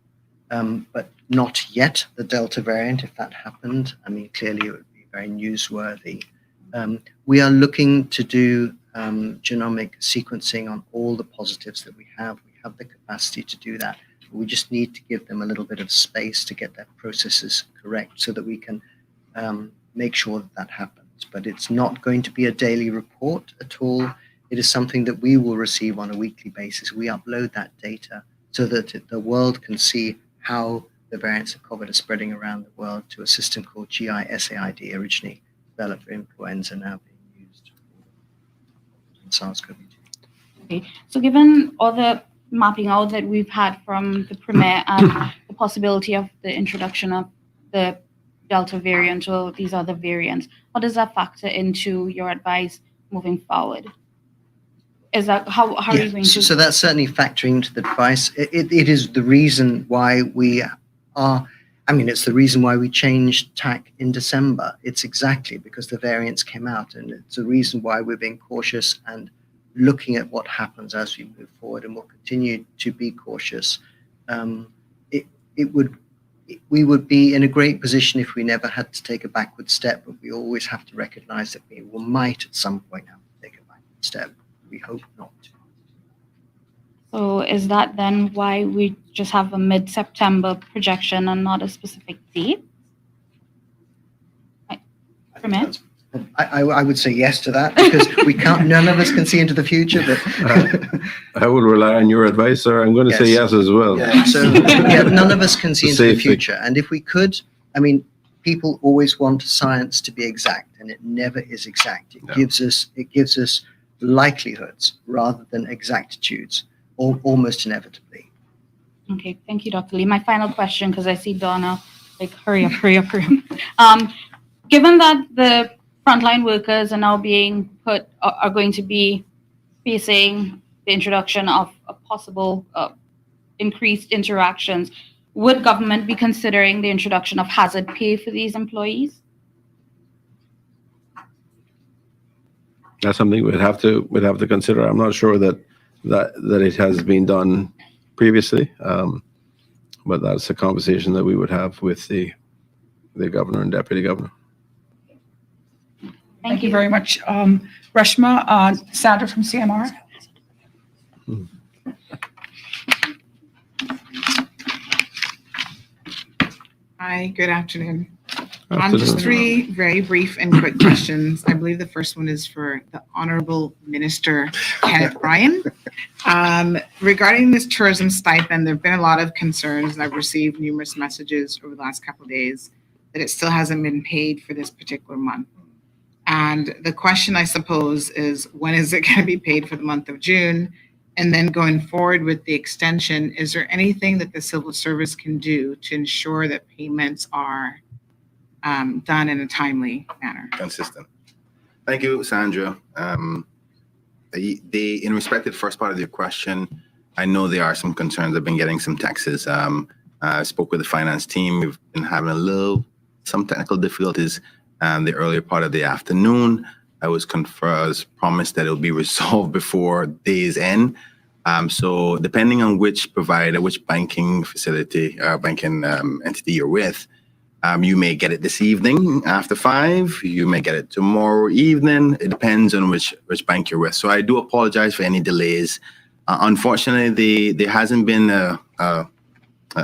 I: But not yet the Delta variant. If that happened, I mean, clearly it would be very newsworthy. We are looking to do genomic sequencing on all the positives that we have. We have the capacity to do that. We just need to give them a little bit of space to get their processes correct so that we can make sure that that happens. But it's not going to be a daily report at all. It is something that we will receive on a weekly basis. We upload that data so that the world can see how the variants of COVID are spreading around the world to a system called GISAID, originally developed for influenza, now being used in SARS-CoV-2.
L: Okay, so given all the mapping out that we've had from the Premier and the possibility of the introduction of the Delta variant or these other variants, how does that factor into your advice moving forward? Is that how are you going to?
I: So that's certainly factoring into the advice. It is the reason why we are. I mean, it's the reason why we changed TAC in December. It's exactly because the variants came out, and it's the reason why we're being cautious and looking at what happens as we move forward, and we'll continue to be cautious. We would be in a great position if we never had to take a backward step, but we always have to recognize that we might at some point have to take a backward step. We hope not to.
L: So is that then why we just have a mid-September projection and not a specific date? Premier?
I: I would say yes to that because we can't. None of us can see into the future. But
D: I will rely on your advice, sir. I'm going to say yes as well.
I: Yeah, so none of us can see into the future. And if we could, I mean, people always want science to be exact, and it never is exact. It gives us likelihoods rather than exactitudes, almost inevitably.
L: Okay, thank you, Dr. Lee. My final question, because I see Donna, like, hurry up. Given that the frontline workers are now being are going to be facing the introduction of a possible increased interactions. Would government be considering the introduction of hazard pay for these employees?
D: That's something we'd have to consider. I'm not sure that it has been done previously, but that's a conversation that we would have with the governor and deputy governor.
B: Thank you very much. Reshma, Sandra from CMR.
M: Hi, good afternoon.
D: Afternoon.
M: Just three very brief and quick questions. I believe the first one is for the Honorable Minister Kenneth Ryan. Regarding this tourism stipend, there have been a lot of concerns, and I've received numerous messages over the last couple of days that it still hasn't been paid for this particular month. And the question, I suppose, is when is it going to be paid for the month of June? And then going forward with the extension, is there anything that the civil service can do to ensure that payments are done in a timely manner?
H: Consistent. Thank you, Sandra. In respect to the first part of your question, I know there are some concerns. I've been getting some texts. I spoke with the finance team. We've been having some technical difficulties the earlier part of the afternoon. I was promised that it will be resolved before day's end. So depending on which provider, which banking facility, banking entity you're with, you may get it this evening after 5. You may get it tomorrow evening. It depends on which bank you're with. So I do apologize for any delays. Unfortunately, there hasn't been a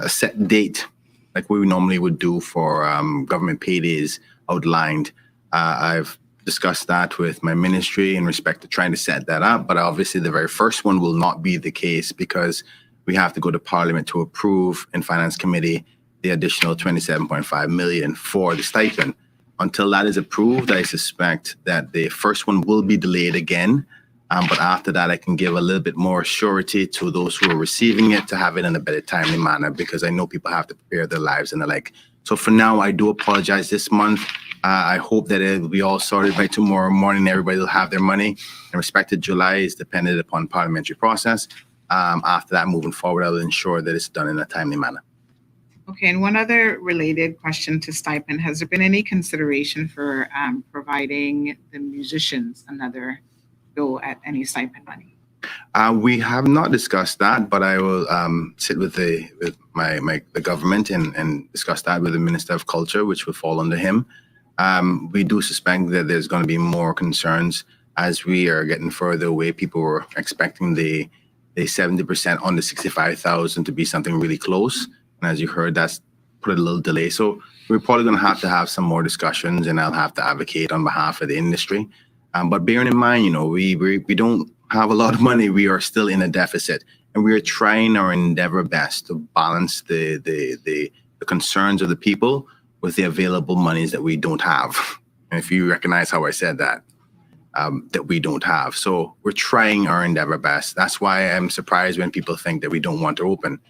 H: set date like we normally would do for government paydays outlined. I've discussed that with my ministry in respect to trying to set that up, but obviously the very first one will not be the case because we have to go to Parliament to approve in Finance Committee the additional 27.5 million for the stipend. Until that is approved, I suspect that the first one will be delayed again. But after that, I can give a little bit more surety to those who are receiving it to have it in a better timely manner, because I know people have to prepare their lives and the like. So for now, I do apologize this month. I hope that it will be all sorted by tomorrow morning. Everybody will have their money. In respect to July is dependent upon parliamentary process. After that, moving forward, I will ensure that it's done in a timely manner.
M: Okay, and one other related question to stipend. Has there been any consideration for providing the musicians another go at any stipend money?
H: We have not discussed that, but I will sit with the government and discuss that with the Minister of Culture, which will fall under him. We do suspect that there's going to be more concerns as we are getting further away. People were expecting the 70% on the 65,000 to be something really close. And as you heard, that's put a little delay. So we're probably going to have some more discussions, and I'll have to advocate on behalf of the industry. But bearing in mind, we don't have a lot of money. We are still in a deficit, and we are trying our endeavor best to balance the concerns of the people with the available monies that we don't have. And if you recognize how I said that, that we don't have. So we're trying our endeavor best. That's why I'm surprised when people think that we don't want to open.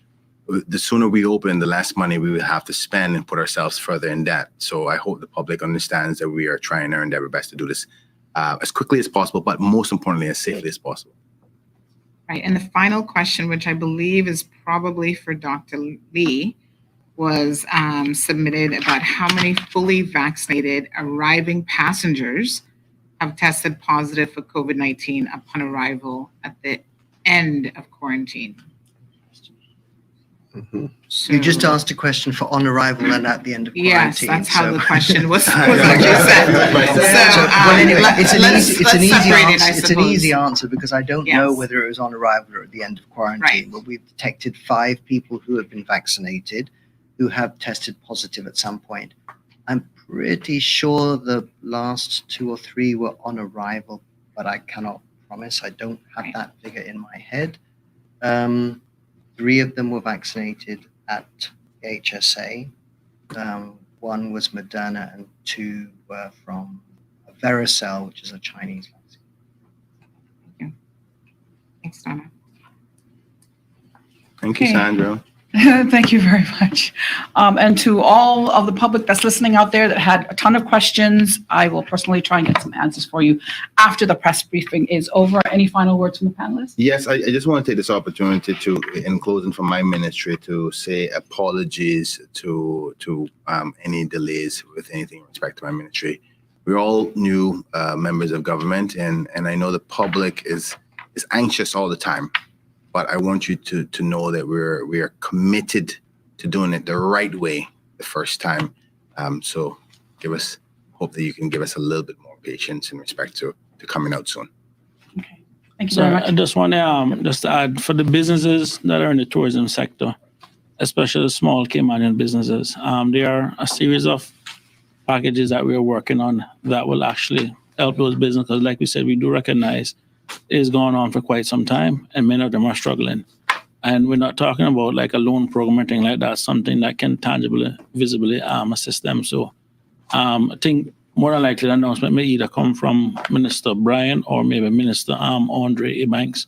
H: The sooner we open, the less money we will have to spend and put ourselves further in debt. So I hope the public understands that we are trying our endeavor best to do this as quickly as possible, but most importantly, as safely as possible.
M: Right, and the final question, which I believe is probably for Dr. Lee, was submitted about how many fully vaccinated arriving passengers have tested positive for COVID-19 upon arrival at the end of quarantine.
I: Mm-hmm. So, you just asked a question for on arrival and at the end of quarantine.
M: Yes, that's how the question was actually said.
I: Well, anyway, it's an easy answer because I don't know whether it was on arrival or at the end of quarantine.
M: Right.
I: But we've detected 5 people who have been vaccinated who have tested positive at some point. I'm pretty sure the last 2 or 3 were on arrival, but I cannot promise. I don't have that figure in my head. 3 of them were vaccinated at HSA. 1 was Moderna and 2 were from Vericell, which is a Chinese vaccine.
M: Thanks, Donna.
H: Thank you, Sandra.
B: Thank you very much. And to all of the public that's listening out there that had a ton of questions, I will personally try and get some answers for you after the press briefing is over. Any final words from the panelists?
H: Yes, I just want to take this opportunity to, in closing from my ministry, to say apologies to any delays with anything in respect to my ministry. We're all new members of government, and I know the public is anxious all the time. But I want you to know that we are committed to doing it the right way the first time. So hope that you can give us a little bit more patience in respect to coming out soon.
B: Okay. Thank you very much.
F: I just want to just add, for the businesses that are in the tourism sector, especially the small Caymanian businesses, there are a series of packages that we're working on that will actually help those businesses. Because like we said, we do recognize it's gone on for quite some time and many of them are struggling. And we're not talking about like a loan program or anything like that, something that can tangibly, visibly assist them. So I think more than likely the announcement may either come from Minister Brian or maybe Minister Andre Ebanks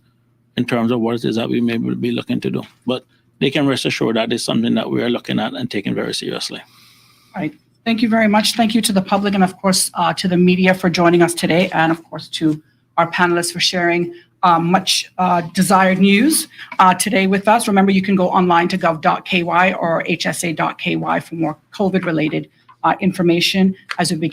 F: in terms of what it is that we may be looking to do. But they can rest assured that it's something that we are looking at and taking very seriously.
B: All right. Thank you very much. Thank you to the public and, of course, to the media for joining us today, and, of course, to our panelists for sharing much desired news today with us. Remember, you can go online to gov.ky or hsa.ky for more COVID-related information as we begin.